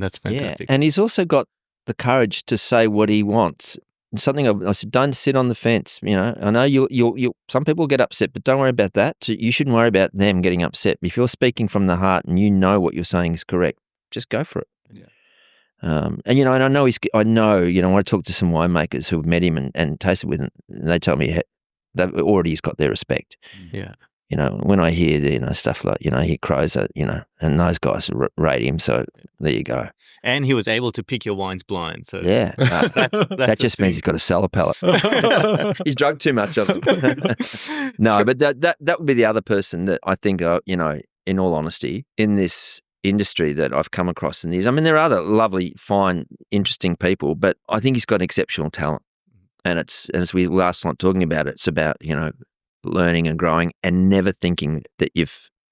that's fantastic. Yeah, and he's also got the courage to say what he wants something I said, don't sit on the fence. You know, I know you'll some people get upset, but don't worry about that. So you shouldn't worry about them getting upset. If you're speaking from the heart and you know what you're saying is correct, just go for it. Yeah. And you know, when I talk to some winemakers who've met him and tasted with him, and they tell me they've already got their respect. Yeah. You know, when I hear stuff like, I hear crows, and those guys rate him. So there you go. And he was able to pick your wines blind. So Yeah, that's that just means he's got a cellar palate. He's drunk too much of it. No, but that would be the other person that I think, in all honesty, in this industry that I've come across in these. I mean, there are other lovely, fine, interesting people, but I think he's got exceptional talent. And it's, as we last night talking about, it's about, learning and growing and never thinking that you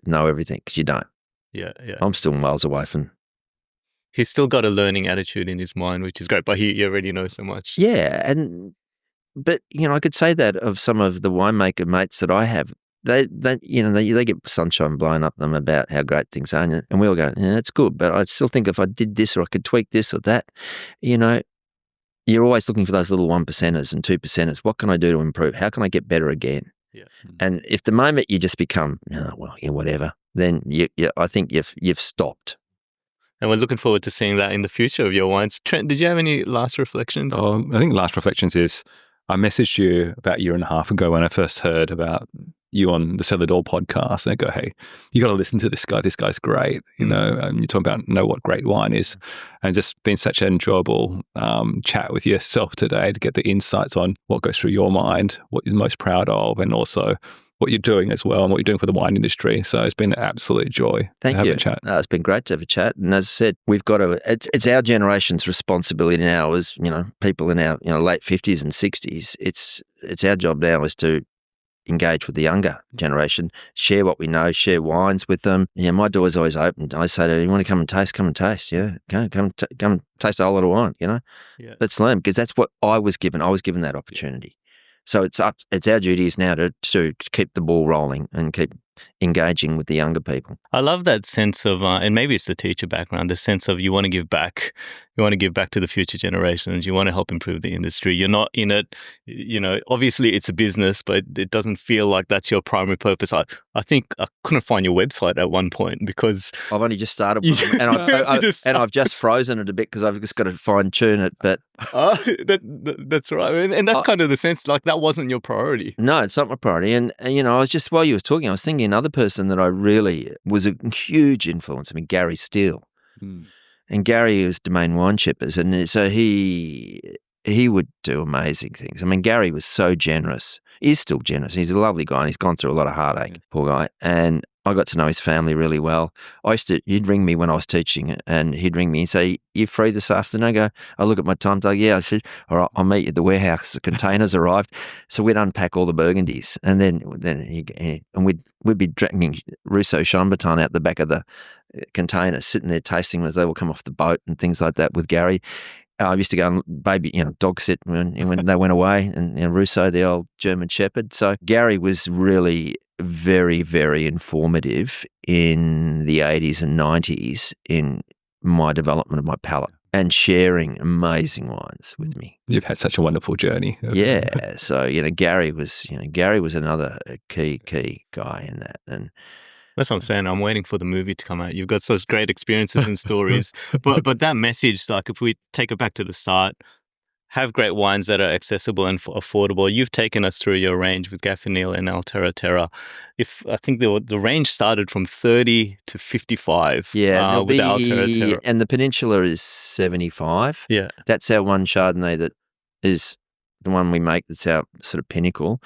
know everything, because you don't. Yeah. I'm still miles away from. He's still got a learning attitude in his mind, which is great, but he already knows so much. Yeah, but I could say that of some of the winemaker mates that I have. They get sunshine blown up them about how great things are, and we all go, yeah, it's good, but I still think if I did this or I could tweak this or that, you're always looking for those little 1%ers and 2%ers. What can I do to improve? How can I get better again? Yeah. And if the moment you just become, whatever, then I think you've stopped. And we're looking forward to seeing that in the future of your wines. Trent, did you have any last reflections? I think last reflections is I messaged you about a year and a half ago when I first heard about you on the Cellar Door podcast, and I go, hey, you got to listen to this guy. This guy's great. And you're talking about know what great wine is, and just been such an enjoyable chat with yourself today to get the insights on what goes through your mind, what you're most proud of, and also what you're doing as well and what you're doing for the wine industry. So it's been an absolute joy. Thank you. A chat. It's been great to have a chat. And as I said, we've got to, it's our generation's responsibility now as, people in our, late 50s and 60s. It's our job now is to engage with the younger generation, share what we know, share wines with them. Yeah, my door's always open. I say to them, you want to come and taste? Come and taste. Yeah, come and taste a whole lot of wine, Yeah. Let's learn, because that's what I was given. I was given that opportunity. So it's our duties now to keep the ball rolling and keep engaging with the younger people. I love that sense of, and maybe it's the teacher background, the sense of you want to give back. You want to give back to the future generations. You want to help improve the industry. You're not in it, obviously it's a business, but it doesn't feel like that's your primary purpose. I think I couldn't find your website at one point because I've only just started one, and I've just frozen it a bit because I've just got to fine tune it. But that's right, and that's kind of the sense, like that wasn't your priority. No, it's not my priority. And I was just, while you were talking, I was thinking another person that I really was a huge influence. I mean, Gary Steele. And Gary was Domain Wine Shippers, and so he would do amazing things. I mean, Gary was so generous. He's still generous. He's a lovely guy, and he's gone through a lot of heartache, poor guy. And I got to know his family really well. He'd ring me when I was teaching, and he'd ring me and say, "You free this afternoon?" I look at my timetable. Yeah, I said, "All right, I'll meet you at the warehouse." The containers arrived, so we'd unpack all the Burgundies, and then we'd be drinking Rousseau Chambertin out the back of the container, sitting there tasting as they will come off the boat and things like that with Gary. I used to go and dog sit when they went away, and Rousseau, the old German Shepherd. So Gary was really very, very informative in the 80s and 90s in my development of my palate and sharing amazing wines with me. You've had such a wonderful journey. Yeah. So, Gary was another key guy in that. And that's what I'm saying. I'm waiting for the movie to come out. You've got such great experiences and stories. But that message, like if we take it back to the start, have great wines that are accessible and affordable. You've taken us through your range with Gaffy Neal and Altera Terra. I think the range started from 30 to 55. Yeah, with the Altera Terra. And the Peninsula is 75. Yeah. That's our one Chardonnay that is the one we make that's our sort of pinnacle.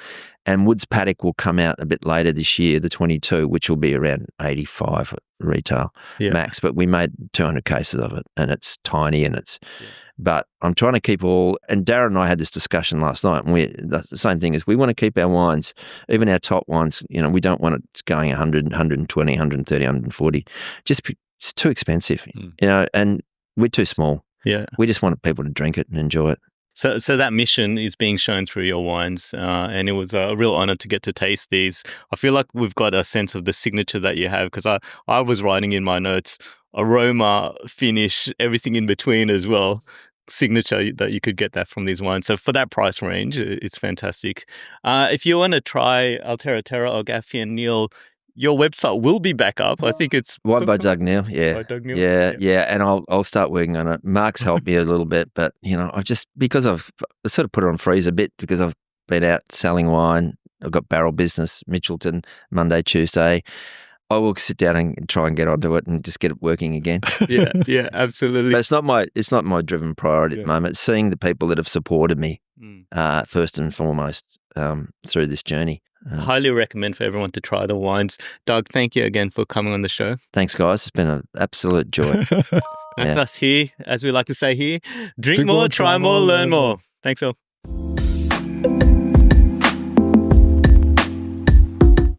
And Woods Paddock will come out a bit later this year, the 22, which will be around 85 retail max. But we made 200 cases of it, and it's tiny, and it's. Yeah. But I'm trying to keep all. And Darren and I had this discussion last night, and that's the same thing. Is we want to keep our wines, even our top wines. We don't want it going 100, 120, 130, 140. It's too expensive, and we're too small. Yeah, we just want people to drink it and enjoy it. So that mission is being shown through your wines, and it was a real honor to get to taste these. I feel like we've got a sense of the signature that you have, because I was writing in my notes, aroma, finish, everything in between as well. signature that you could get that from these wines. So for that price range, it's fantastic. If you want to try Altera Terra or Gaffy and Neal, your website will be back up. I think it's Wine by Doug Neal, yeah. By Doug Neal? Yeah. And I'll start working on it. Mark's helped me a little bit, but I've just, because I've sort of put it on freeze a bit because I've been out selling wine. I've got barrel business, Mitchelton, Monday, Tuesday. I will sit down and try and get onto it and just get it working again. Yeah, absolutely. But it's not my driven priority at the moment. It's seeing the people that have supported me first and foremost through this journey. Highly recommend for everyone to try the wines. Doug, thank you again for coming on the show. Thanks, guys. It's been an absolute joy. That's us here, as we like to say here. Drink more, try more, learn more. Thanks all.